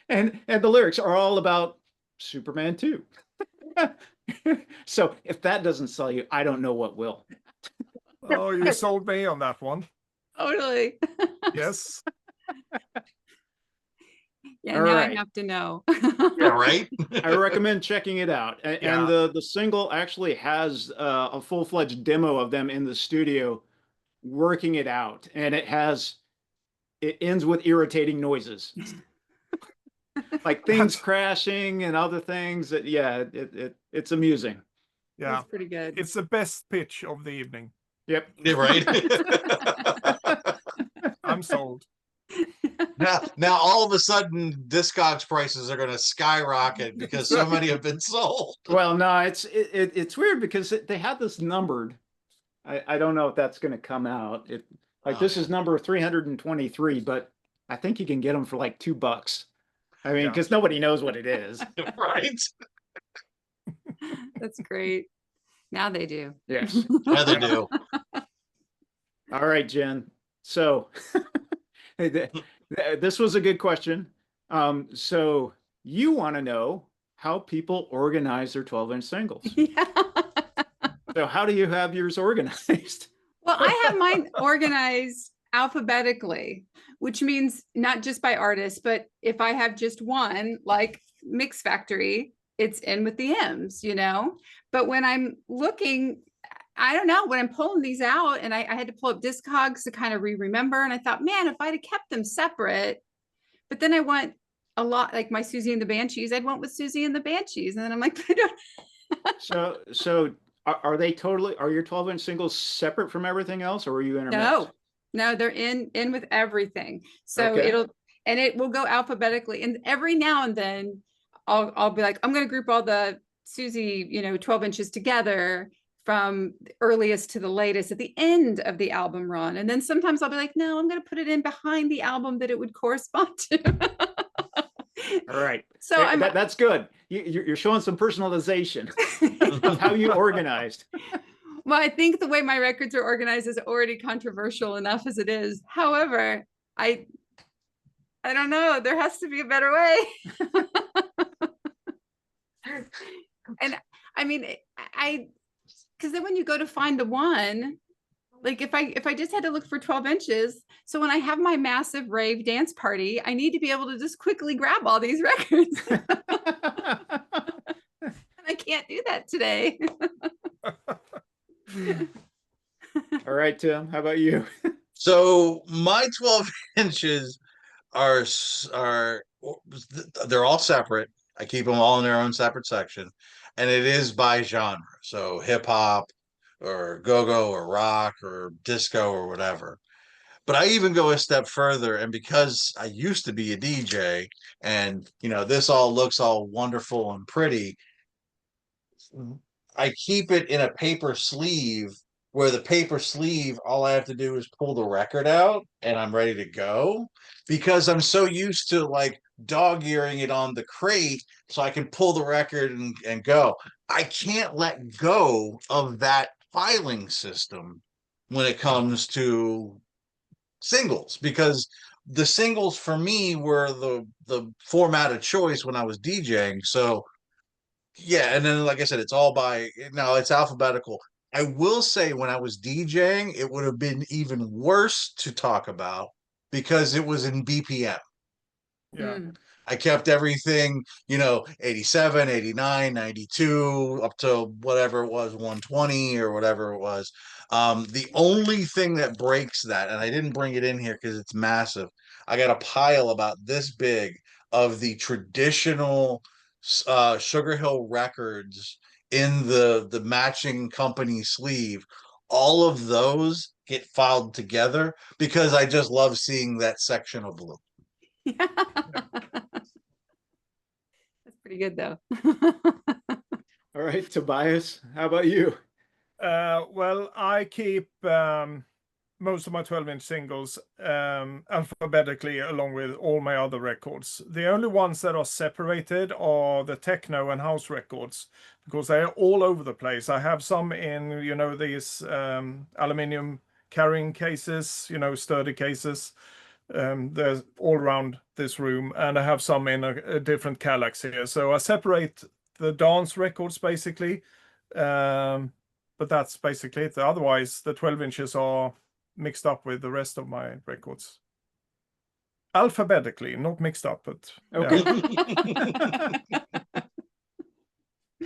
A: and the lyrics are all about Superman 2. So if that doesn't sell you, I don't know what will.
D: Oh, you sold me on that one.
B: Totally.
D: Yes.
B: Yeah, now I have to know.
C: Yeah, right.
A: I recommend checking it out. And the single actually has a full-fledged demo of them in the studio working it out, and it ends with irritating noises. Like things crashing and other things that, yeah, it's amusing.
B: Yeah, that's pretty good.
D: It's the best pitch of the evening.
A: Yep.
C: Yeah, right.
D: I'm sold.
C: Now all of a sudden Discogs prices are going to skyrocket because so many have been sold.
A: Well, no, it's weird because they had this numbered, I don't know if that's going to come out. Like
C: Oh,
A: this is number 323, but I think you can get them for like $2. I mean,
D: Yeah.
A: because nobody knows what it is.
C: yeah. Right.
B: That's great. Now they do.
A: Yes.
C: Yeah, they do.
A: All right, Jen. So this was a good question. So you want to know how people organize their 12-inch singles.
B: Yeah.
A: So how do you have yours organized?
B: Well, I have mine organized alphabetically, which means not just by artist, but if I have just one, like Mix Factory, it's in with the M's, you know? But when I'm looking, I don't know, when I'm pulling these out and I had to pull up Discogs to kind of remember, and I thought, man, if I'd have kept them separate, but then I want a lot like my Susie and the Banshees, I'd went with Susie and the Banshees. And then I'm like, I don't.
A: So are they totally, are your 12-inch singles separate from everything else, or are you intermixed?
B: No, they're in with everything. So
A: Okay.
B: it will go alphabetically. And every now and then I'll be like, I'm gonna group all the Susie, 12 inches together from the earliest to the latest at the end of the album run. And then sometimes I'll be like, no, I'm gonna put it in behind the album that it would correspond to.
A: All right.
B: So
A: That's good. You're showing some personalization of how you organized.
B: well, I think the way my records are organized is already controversial enough as it is. However, I don't know. There has to be a better way. And I mean, because then when you go to find the one, like if I just had to look for 12 inches, so when I have my massive rave dance party, I need to be able to just quickly grab all these records. And I can't do that today.
A: All right, Tim, how about you?
C: So my 12 inches are they're all separate. I keep them all in their own separate section, and it is by genre. So hip hop or go-go or rock or disco or whatever. But I even go a step further, and because I used to be a DJ, and this all looks all wonderful and pretty, I keep it in a paper sleeve where the paper sleeve, all I have to do is pull the record out and I'm ready to go because I'm so used to like dog earing it on the crate so I can pull the record and go. I can't let go of that filing system when it comes to singles because the singles for me were the format of choice when I was DJing. So yeah, and then like I said, it's all by now it's alphabetical. I will say when I was DJing, it would have been even worse to talk about because it was in BPM.
D: Yeah.
C: I kept everything, 87, 89, 92, up to whatever it was, 120 or whatever it was. The only thing that breaks that, and I didn't bring it in here because it's massive. I got a pile about this big of the traditional Sugar Hill records in the matching company sleeve. All of those get filed together because I just love seeing that section of blue.
B: Yeah. That's pretty good though.
A: All right, Tobias, how about you?
D: Well, I keep most of my 12-inch singles alphabetically along with all my other records. The only ones that are separated are the techno and house records because they are all over the place. I have some in, these aluminium carrying cases, sturdy cases. They're all around this room, and I have some in a different Kallax here. So I separate the dance records basically. But that's basically it. Otherwise, the 12 inches are mixed up with the rest of my records. Alphabetically, not mixed up, but
A: Okay.
D: yeah.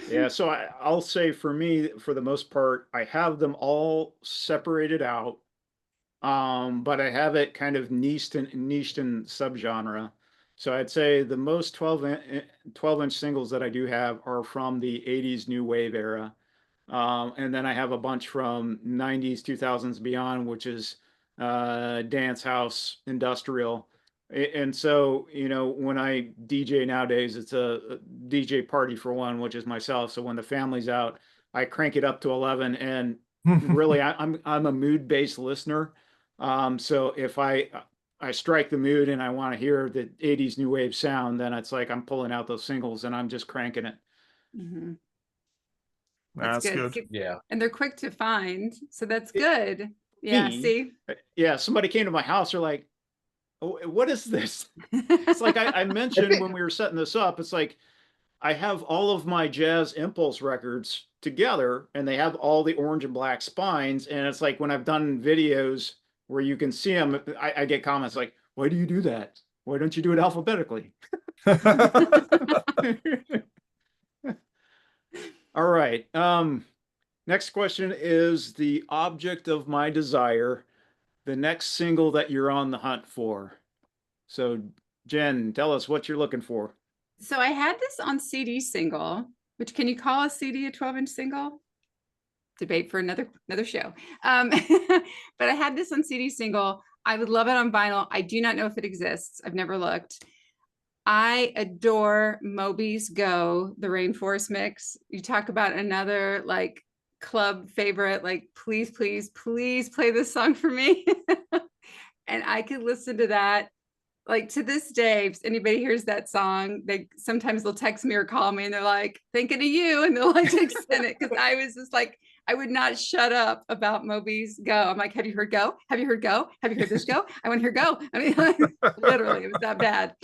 A: Yeah, so I'll say for me, for the most part, I have them all separated out. But I have it kind of niched in subgenre. So I'd say the most 12-inch singles that I do have are from the 80s new wave era. And then I have a bunch from 90s, 2000s beyond, which is dance house, industrial. And so, when I DJ nowadays, it's a DJ party for one, which is myself. So when the family's out, I crank it up to 11 and really, I'm a mood-based listener. So if I strike the mood and I want to hear the 80s new wave sound, then it's like I'm pulling out those singles and I'm just cranking it.
B: Mhm. That's
D: That's
B: good.
D: good.
C: Yeah.
B: And they're quick to find, so that's
A: It-
B: good. Yeah,
A: Me,
B: see?
A: yeah, somebody came to my house, they're like, oh, what is this? It's like I mentioned when we were setting this up, it's like I have all of my jazz impulse records together and they have all the orange and black spines. And it's like when I've done videos where you can see them, I get comments like, why do you do that? Why don't you do it alphabetically? All right. Next question is the object of my desire, the next single that you're on the hunt for. So, Jen, tell us what you're looking for.
B: So I had this on CD single, which can you call a CD a 12-inch single? Debate for another show. But I had this on CD single. I would love it on vinyl. I do not know if it exists. I've never looked. I adore Moby's Go, the Rainforest mix. You talk about another like club favorite, like please, please, please play this song for me. And I could listen to that like to this day. If anybody hears that song, they sometimes they'll text me or call me and they're like, thinking of you, and they'll like extend it because I was just like, I would not shut up about Moby's Go. I'm like, have you heard Go? Have you heard Go? Have you heard this Go? I want to hear Go. I mean, like, literally, it was that bad.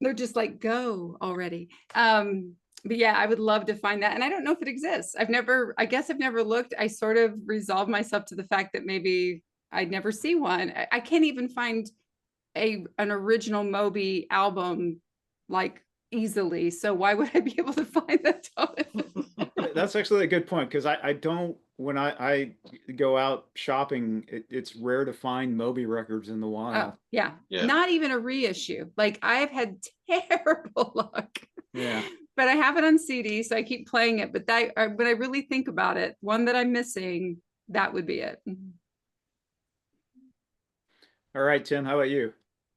B: They're just like, go already. But yeah, I would love to find that. And I don't know if it exists. I guess I've never looked. I sort of resolved myself to the fact that maybe I'd never see one. I can't even find an original Moby album like easily. So why would I be able to find that?
A: That's actually a good point because I don't, when I go out shopping, it's rare to find Moby records in the wild.
B: Oh, yeah.
C: Yeah.
B: Not even a reissue. Like I've had terrible luck.
A: Yeah.
B: But I have it on CD, so I keep playing it. But when I really think about it, one that I'm missing, that would be it.
A: All right, Tim, how about you?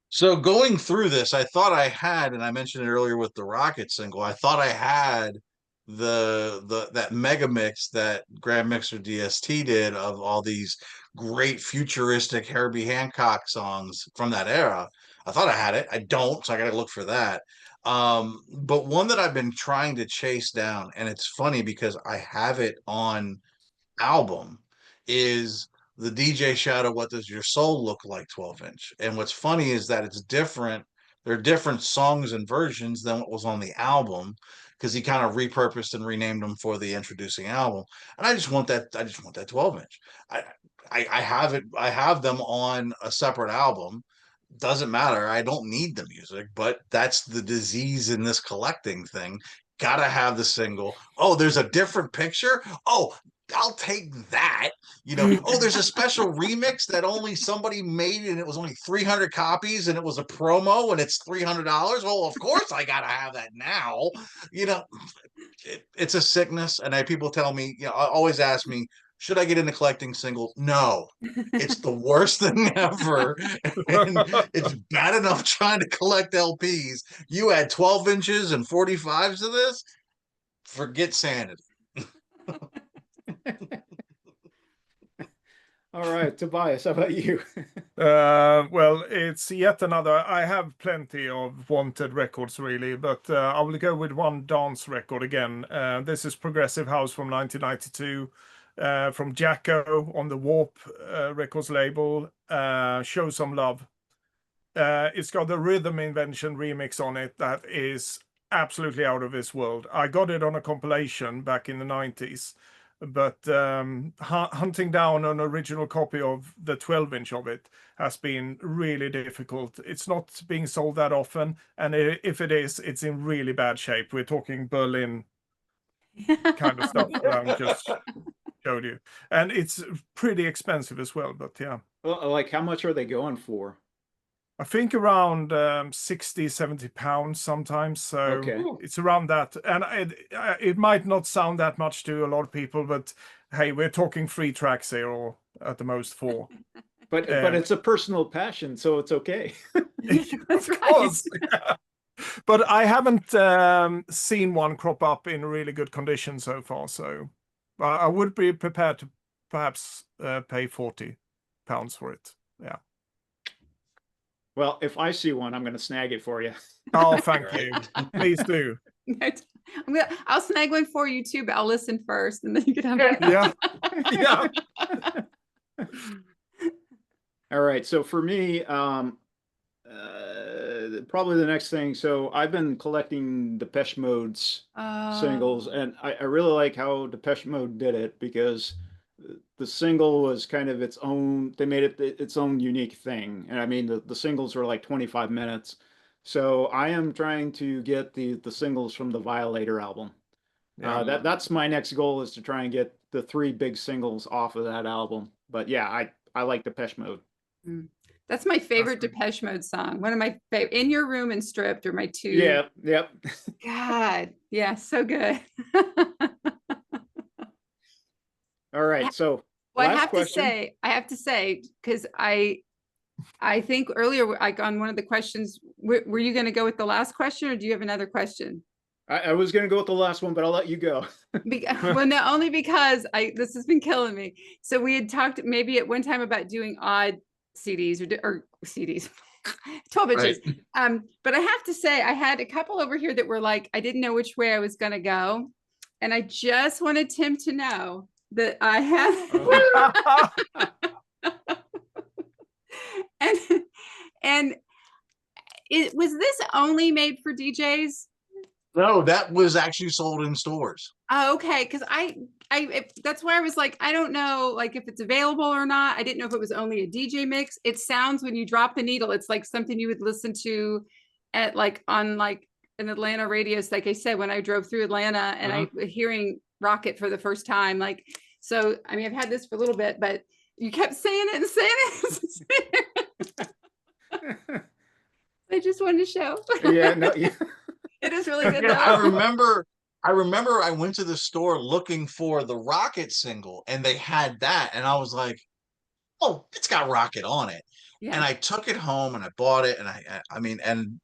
C: So going through this, I thought I had, and I mentioned it earlier with the Rocket single, I thought I had that mega mix that Grand Mixer DST did of all these great futuristic Herbie Hancock songs from that era. I thought I had it. I don't, so I gotta look for that. But one that I've been trying to chase down, and it's funny because I have it on album, is the DJ Shadow What Does Your Soul Look Like 12-inch. And what's funny is that it's different. There are different songs and versions than what was on the album because he kind of repurposed and renamed them for the introducing album. And I just want that 12-inch. I have it, I have them on a separate album. Doesn't matter. I don't need the music, but that's the disease in this collecting thing. Gotta have the single. Oh, there's a different picture. Oh, I'll take that. Oh, there's a special remix that only somebody made and it was only 300 copies and it was a promo and it's $300. Well, of course I gotta have that now. It's a sickness, and people tell me, always ask me, should I get into collecting singles? No, it's the worst thing ever, and it's bad enough trying to collect LPs. You add 12 inches and 45s to this, forget sanity.
A: All right, Tobias, how about you?
D: Well, it's yet another. I have plenty of wanted records, really, but I will go with one dance record again. This is Progressive House from 1992, from Jacko on the Warp Records label. Show Some Love. It's got the Rhythm Invention remix on it that is absolutely out of this world. I got it on a compilation back in the 90s. But hunting down an original copy of the 12-inch of it has been really difficult. It's not being sold that often, and if it is, it's in really bad shape. We're talking Berlin kind of stuff that I just showed you, and it's pretty expensive as well. But yeah,
A: Well, like how much are they going for?
D: I think around 60, 70 pounds sometimes. So
A: Okay.
D: it's around that. And it might not sound that much to a lot of people, but hey, we're talking 3 tracks here, or at the most 4.
A: But it's a personal passion, so it's okay.
B: That's
D: Of
B: right.
D: course. Yeah. But I haven't seen one crop up in really good condition so far. So I would be prepared to perhaps pay £40 for it. Yeah.
A: Well, if I see one, I'm going to snag it for you.
D: Oh, thank
C: Right.
D: you. Please do.
B: I'll snag one for you too, but I'll listen first and then you can have
D: Yeah. Yeah.
A: All right. So for me, probably the next thing. So I've been collecting Depeche Mode's singles, and I really like how Depeche Mode did it, because the single was kind of its own, they made it its own unique thing. And I mean, the singles were like 25 minutes. So I am trying to get the singles from the Violator album.
D: Yeah.
A: That's my next goal, is to try and get the 3 big singles off of that album. But yeah, I like Depeche Mode.
B: That's my favorite
D: great.
B: Depeche Mode song. One of my favorite. In Your Room and Stripped are my 2.
A: Yeah, yep.
B: God, yeah, so good.
A: All right, so
B: Well,
A: last question.
B: I have to say, because I think earlier, like on one of the questions, were you going to go with the last question, or do you have another question?
A: I was going to go with the last one, but I'll let you go.
B: Well, no, only because this has been killing me. So we had talked maybe at one time about doing odd CDs or CDs, 12 inches.
C: Right.
B: But I have to say, I had a couple over here that were like, I didn't know which way I was going to go. And I just wanted Tim to know that I had, and was this only made for DJs?
C: No, that was actually sold in stores.
B: Oh, okay. Because that's why I was like, I don't know, like if it's available or not. I didn't know if it was only a DJ mix. It sounds, when you drop the needle, it's like something you would listen to at like on like an Atlanta radio. Like I said, when I drove through Atlanta and I hearing Rocket for the first time, like, so, I mean, I've had this for a little bit, but you kept saying it and saying it. I just wanted to show.
A: Yeah, no, yeah.
B: It is really good.
C: Yeah, I remember I went to the store looking for the Rocket single, and they had that, and I was like, oh, it's got Rocket on it.
B: Yeah.
C: And I took it home and I bought it, and I mean, and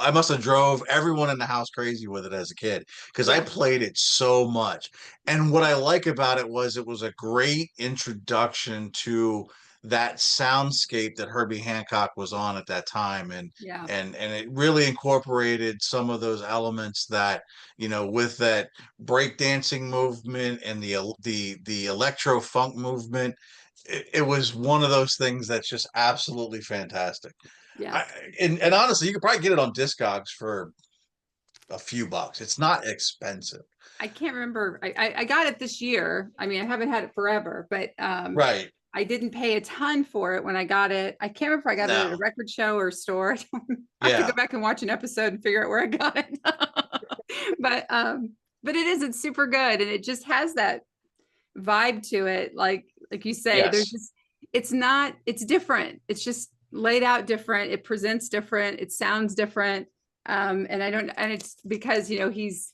C: I must have drove everyone in the house crazy with it as a kid, because I played it so much. And what I like about it was a great introduction to that soundscape that Herbie Hancock was on at that time. And it really incorporated some of those elements that, you know, with that breakdancing movement and the electro funk movement. It was one of those things that's just absolutely fantastic.
B: Yeah.
C: And honestly, you could probably get it on Discogs for a few bucks. It's not expensive.
B: I can't remember. I got it this year. I mean, I haven't had it forever, but
C: right.
B: I didn't pay a ton for it when I got it. I can't remember if I got it at a record show or a store. I have to go back and watch an episode and figure out where I got it. But it's super good, and it just has that vibe to it. Like you say, there's just, it's different. It's just laid out different. It presents different. It sounds different. And it's because, you know, he's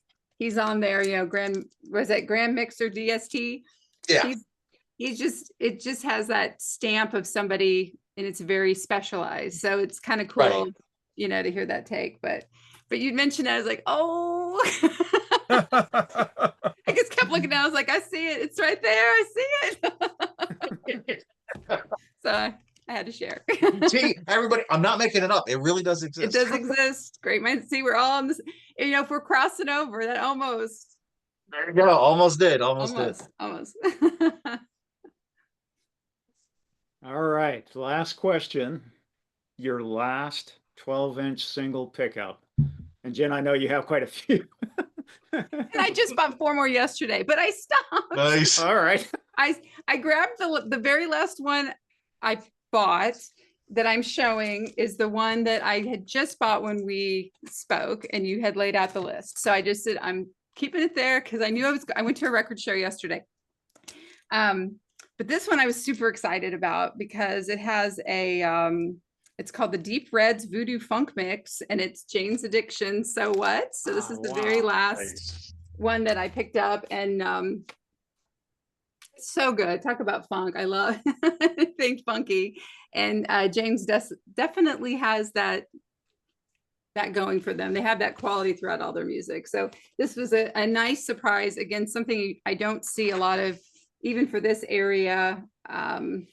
B: on there, you know, Grand Mixer DST.
C: Yeah.
B: It just has that stamp of somebody, and it's very specialized. So it's kind of cool, you know, to hear that take. But you mentioned that, I was like, oh, I just kept looking down. I was like, I see it. It's right there. I see it. So I had to share.
C: See, everybody, I'm not making it up. It really does exist.
B: It does exist. Great minds. See, we're all on this. You know, if we're crossing over, that almost.
C: There you go. Almost did. Almost.
A: All right. Last question. Your last 12-inch single pickup. And Jen, I know you have quite a few.
B: And I just bought 4 more yesterday, but I stopped.
C: Nice.
A: All right.
B: I grabbed the very last one I bought that I'm showing is the one that I had just bought when we spoke, and you had laid out the list. So I just said, I'm keeping it there because I knew I went to a record show yesterday. But this one I was super excited about because it has it's called the Deep Reds Voodoo Funk Mix, and it's Jane's Addiction. So what? So this is the very last one that I picked up, and so good. Talk about funk. I love think funky, and James definitely has that going for them. They have that quality throughout all their music. So this was a nice surprise. Again, something I don't see a lot of even for this area. And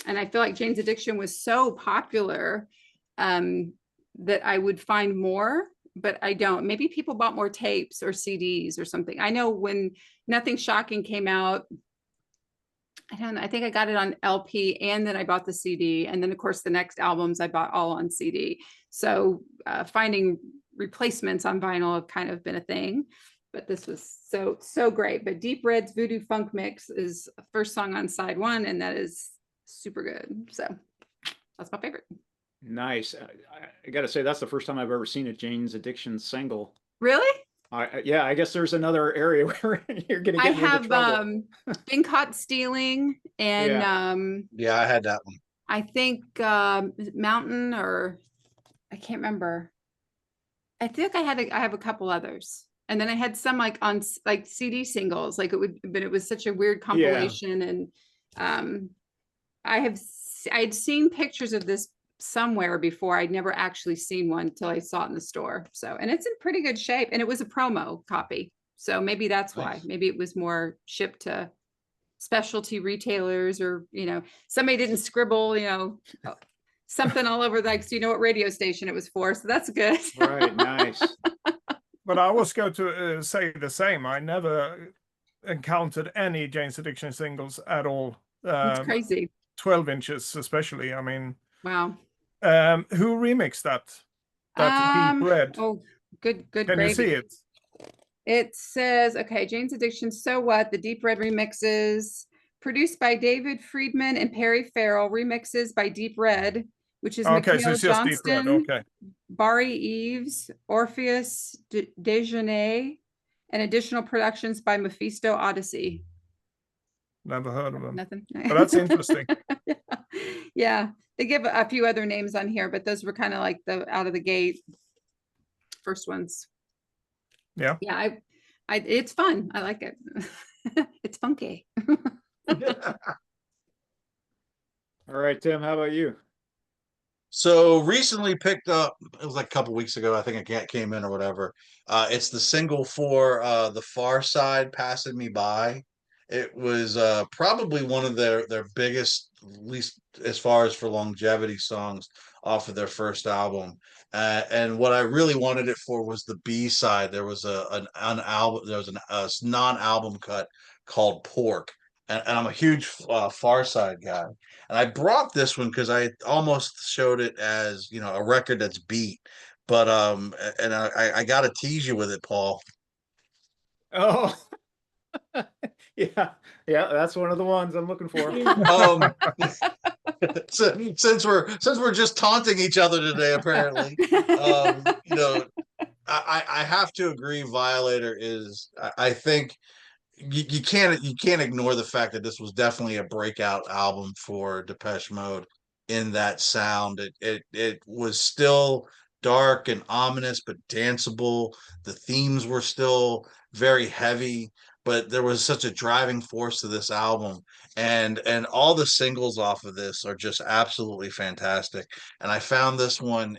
B: I feel like Jane's Addiction was so popular that I would find more, but I don't. Maybe people bought more tapes or CDs or something. I know when Nothing Shocking came out, I don't know, I think I got it on LP and then I bought the CD. And then of course the next albums I bought all on CD. So finding replacements on vinyl have kind of been a thing, but this was so great. But Deep Red's Voodoo Funk Mix is first song on side 1, and that is super good. So that's my favorite.
A: Nice. I got to say, that's the first time I've ever seen a Jane's Addiction single.
B: Really?
A: Yeah, I guess there's another area where you're going to
B: I
A: get into
B: have
A: trouble.
B: Been Caught Stealing, and
C: Yeah, I had that one.
B: I think is it Mountain, or I can't remember. I think I have a couple others, and then I had some like on like CD singles, like but it was such a weird compilation. And I'd seen pictures of this somewhere before. I'd never actually seen one until I saw it in the store. So, and it's in pretty good shape, and it was a promo copy. So maybe that's why.
C: Nice.
B: Maybe it was more shipped to specialty retailers, or, somebody didn't scribble, something all over, like, so you know what radio station it was for. So that's good.
A: Right, nice.
D: But I was going to say the same. I never encountered any Jane's Addiction singles at all.
B: It's crazy.
D: 12 inches, especially. I mean,
B: Wow.
D: who remixed that? Deep Red.
B: Oh, good.
D: Can you see it?
B: It says, okay, Jane's Addiction, So What? The Deep Red remixes, produced by David Friedman and Perry Farrell, remixes by Deep Red, which is
D: Okay,
B: Mikhail
D: so it's just Deep Red.
B: Johnston,
D: Okay.
B: Barry Eves, Orpheus Dejeuner, and additional productions by Mephisto Odyssey.
D: Never heard of them.
B: Nothing.
D: But that's interesting.
B: Yeah, they give a few other names on here, but those were kind of like the out of the gate first ones.
D: Yeah.
B: Yeah, it's fun. I like it. It's funky.
A: All right, Tim, how about you?
C: So recently picked up, it was like a couple weeks ago, I think it came in or whatever. It's the single for The Far Side, Passing Me By. It was probably one of their biggest, at least as far as for longevity, songs off of their first album. And what I really wanted it for was the B side. There was a non-album cut called Pork. And I'm a huge Far Side guy. And I brought this one because I almost showed it as, a record that's beat. But and I gotta tease you with it, Paul.
A: Oh, yeah, that's one of the ones I'm looking for.
C: Since we're just taunting each other today, apparently, I have to agree. Violator is, I think, you can't ignore the fact that this was definitely a breakout album for Depeche Mode in that sound. It was still dark and ominous, but danceable. The themes were still very heavy, but there was such a driving force to this album, and all the singles off of this are just absolutely fantastic. And I found this one,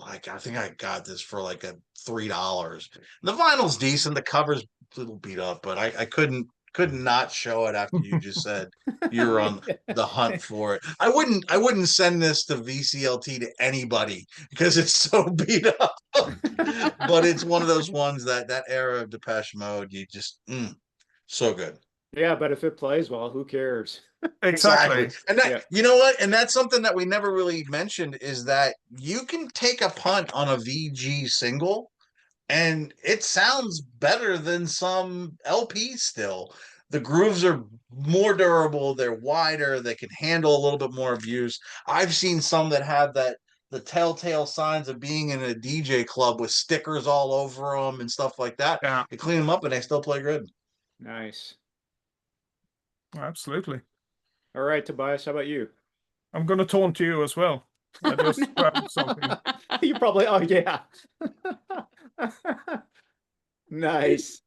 C: like, I think I got this for like $3. The vinyl's decent, the cover's a little beat up, but I could not show it after you just said you were on the hunt for it. I wouldn't send this to VCLT to anybody because it's so beat up. But it's one of those ones that era of Depeche Mode, you just so good.
A: Yeah, but if it plays well, who cares?
D: Exactly.
C: And that, you know what? And that's something that we never really mentioned, is that you can take a punt on a VG single and it sounds better than some LPs still. The grooves are more durable, they're wider, they can handle a little bit more abuse. I've seen some that have the telltale signs of being in a DJ club with stickers all over them and stuff like that.
D: Yeah.
C: You clean them up and they still play good.
A: Nice.
D: Absolutely.
A: All right, Tobias, how about you?
D: I'm going to taunt you as well. I just grabbed something.
A: You probably, oh yeah. Nice.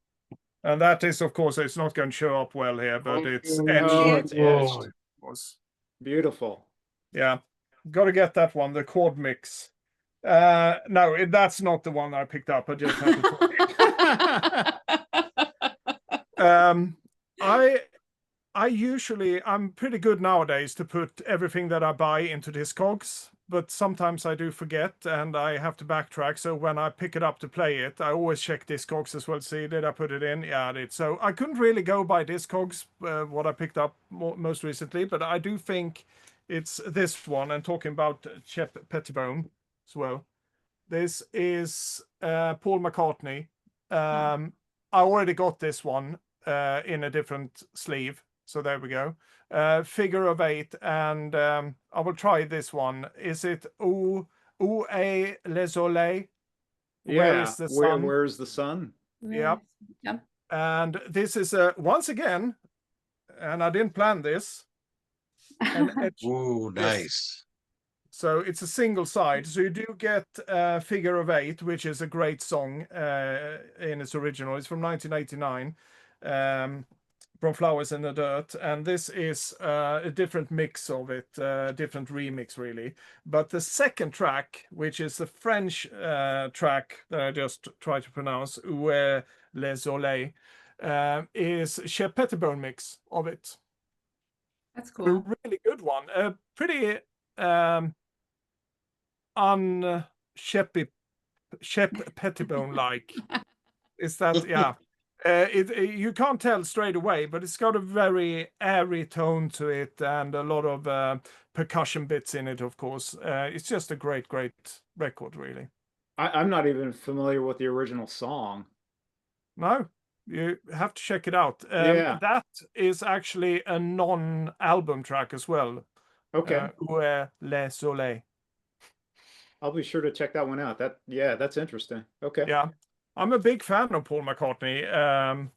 D: And that is, of course, it's not going to show up well here, but it's
A: Oh,
D: etched.
A: it's etched.
D: It was,
A: Beautiful.
D: yeah, got to get that one, the chord mix. No, that's not the one I picked up. I just had to talk. I'm pretty good nowadays to put everything that I buy into Discogs, but sometimes I do forget and I have to backtrack. So when I pick it up to play it, I always check Discogs as well. See, did I put it in? Yeah, I did. So I couldn't really go by Discogs, what I picked up most recently, but I do think it's this one. And talking about Shep Pettibone as well. This is Paul McCartney. I already got this one in a different sleeve. So there we go. Figure of 8, and I will try this one. Is it Où est le soleil? Where
A: Yeah.
D: is the sun?
A: Where's the sun?
D: Yep.
B: Yeah.
D: And this is once again, and I didn't plan this. An etch.
C: Ooh,
D: Yes.
C: nice.
D: So it's a single side. So you do get Figure of 8, which is a great song in its original. It's from 1989, from Flowers in the Dirt. And this is a different mix of it, different remix, really. But the second track, which is the French track that I just tried to pronounce, Où est le soleil, is Shep Pettibone mix of it.
B: That's
D: A
B: cool.
D: really good one. Pretty Shep Pettibone like. Is that, yeah? You can't tell straight away, but it's got a very airy tone to it and a lot of percussion bits in it, of course. It's just a great record, really.
A: I'm not even familiar with the original song.
D: No, you have to check it out.
A: Yeah.
D: That is actually a non-album track as well.
A: Okay.
D: Où est le soleil?
A: I'll be sure to check that one out. Yeah, that's interesting. Okay.
D: Yeah, I'm a big fan of Paul McCartney.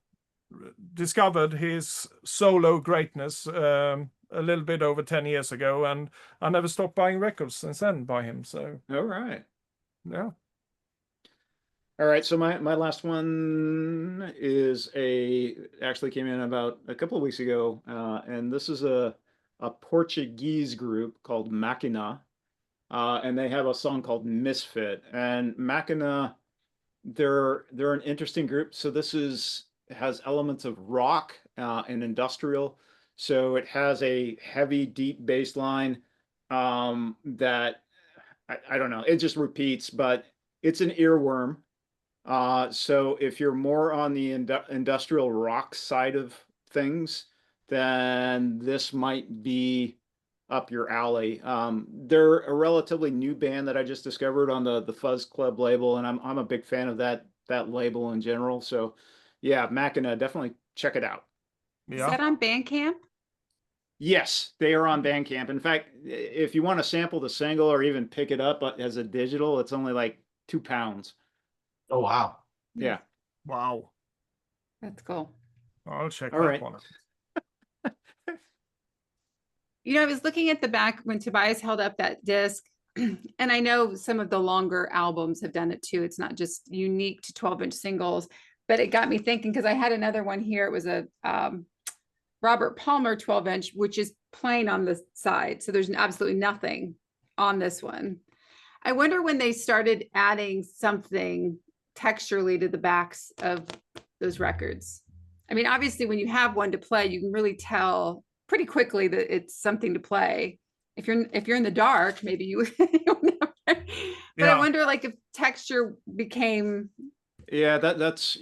D: Discovered his solo greatness a little bit over 10 years ago, and I never stopped buying records since then by him. So
A: All right.
D: yeah.
A: All right. So my last one is actually came in about a couple of weeks ago, and this is a Portuguese group called Machina, and they have a song called Misfit. And Machina, they're an interesting group. So has elements of rock and industrial. So it has a heavy, deep bass line that I don't know. It just repeats, but it's an earworm. So if you're more on the industrial rock side of things, then this might be up your alley. They're a relatively new band that I just discovered on the Fuzz Club label, and I'm a big fan of that label in general. So yeah, Machina, definitely check it out.
B: Is
D: Yeah.
B: that on Bandcamp?
A: Yes, they are on Bandcamp. In fact, if you want to sample the single or even pick it up as a digital, it's only like £2.
C: Oh, wow.
A: Yeah.
D: Wow.
B: That's cool.
D: I'll check
A: All
D: that
A: right.
D: one out.
B: You know, I was looking at the back when Tobias held up that disc, and I know some of the longer albums have done it too. It's not just unique to 12-inch singles, but it got me thinking because I had another one here. It was a Robert Palmer 12-inch, which is plain on the side. So there's absolutely nothing on this one. I wonder when they started adding something texturally to the backs of those records. I mean, obviously, when you have one to play, you can really tell pretty quickly that it's something to play. If you're in the dark, maybe you but
D: Yeah.
B: I wonder like if texture became
A: Yeah, that's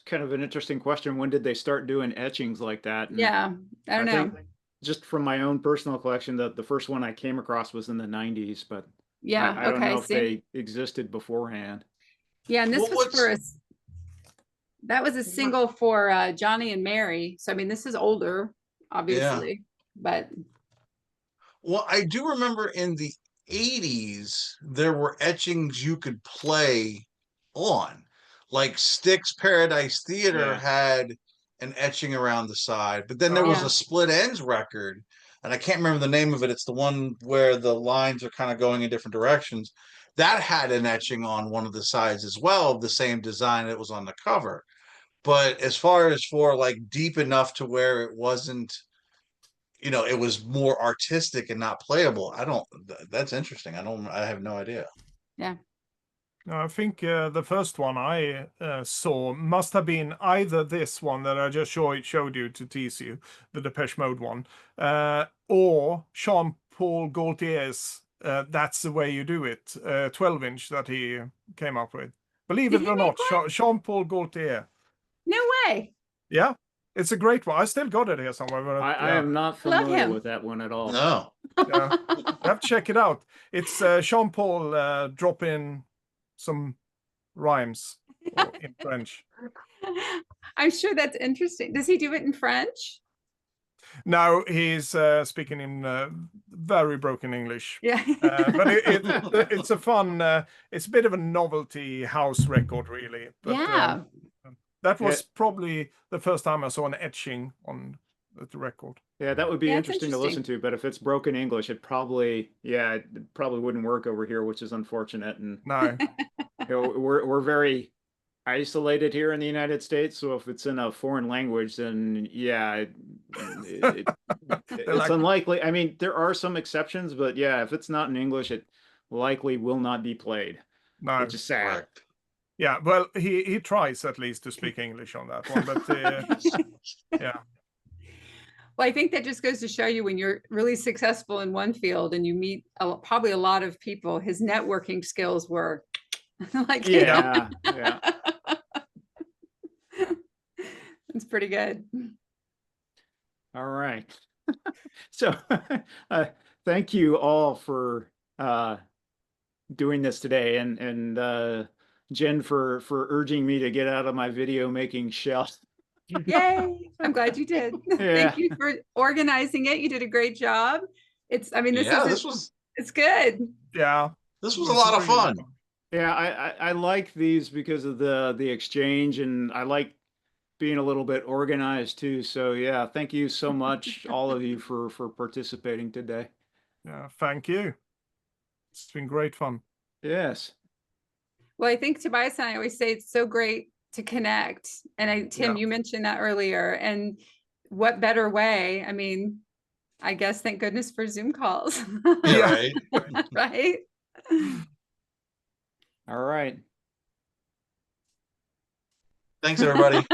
A: kind of an interesting question. When did they start doing etchings like that? And
B: yeah, I don't know.
A: think just from my own personal collection, the first one I came across was in the 90s, but
B: Yeah,
A: I don't
B: okay,
A: know if
B: see.
A: they existed beforehand.
B: Yeah, and this
C: What-
B: was
C: what's-
B: for that was a single for Johnny and Mary. So I mean, this is older, obviously, but
C: Well, I do remember in the 80s, there were etchings you could play on. Like Styx Paradise Theater
A: Yeah.
C: had an etching around the side, but then there was
B: Yeah.
C: a Split Ends record, and I can't remember the name of it. It's the one where the lines are kind of going in different directions. That had an etching on one of the sides as well, of the same design that was on the cover. But as far as for like deep enough to where it wasn't, it was more artistic and not playable. That's interesting. I have no idea.
B: yeah.
D: I think the first one I saw must have been either this one that I just showed you to tease you, the Depeche Mode one, or Jean-Paul Gaultier's That's the Way You Do It, 12-inch that he came up with. Believe
B: Did
D: it
B: he
D: or
B: make
D: not,
B: one?
D: Jean-Paul Gaultier.
B: No way.
D: Yeah, it's a great one. I still got it here somewhere, but
A: I
D: yeah,
A: am not
B: I love
A: familiar
B: him.
A: with that one at all.
C: No.
D: yeah. You have to check it out. It's Jean-Paul dropping some rhymes in French.
B: I'm sure that's interesting. Does he do it in French?
D: Now he's speaking in very broken English.
B: Yeah.
D: But it's a fun, it's a bit of a novelty house record, really. But
B: Yeah.
D: that was
A: Yeah.
D: probably the first time I saw an etching on the record.
A: Yeah, that would be
B: Yeah, it's
A: interesting to listen to, but if it's broken English, it probably wouldn't work over here, which is unfortunate. And
D: No,
A: we're very isolated here in the United States, so if it's in a foreign language, then it's
D: like,
A: unlikely. I mean, there are some exceptions, but yeah, if it's not in English, it likely will not be played,
D: no.
A: which is sad.
C: Correct.
D: Yeah, well, he tries at least to speak English on that one, but yeah.
B: Well, I think that just goes to show you when you're really successful in one field and you meet probably a lot of people, his networking skills were like,
A: Yeah.
B: It's pretty good.
A: All right. So thank you all for doing this today, and Jen for urging me to get out of my video making shell.
B: Yay. I'm glad you did.
A: Yeah.
B: Thank you for organizing it. You did a great job. It's good.
D: Yeah,
C: This was a lot of fun.
A: Yeah, I like these because of the exchange, and I like being a little bit organized too. So yeah, thank you so much, all of you, for participating today.
D: Yeah, thank you. It's been great fun.
A: Yes.
B: Well, I think Tobias and I always say it's so great to connect. And Tim, you mentioned that earlier. And what better way? I mean, I guess thank goodness for Zoom calls.
C: Yeah, right.
B: Right?
A: All right.
C: Thanks, everybody.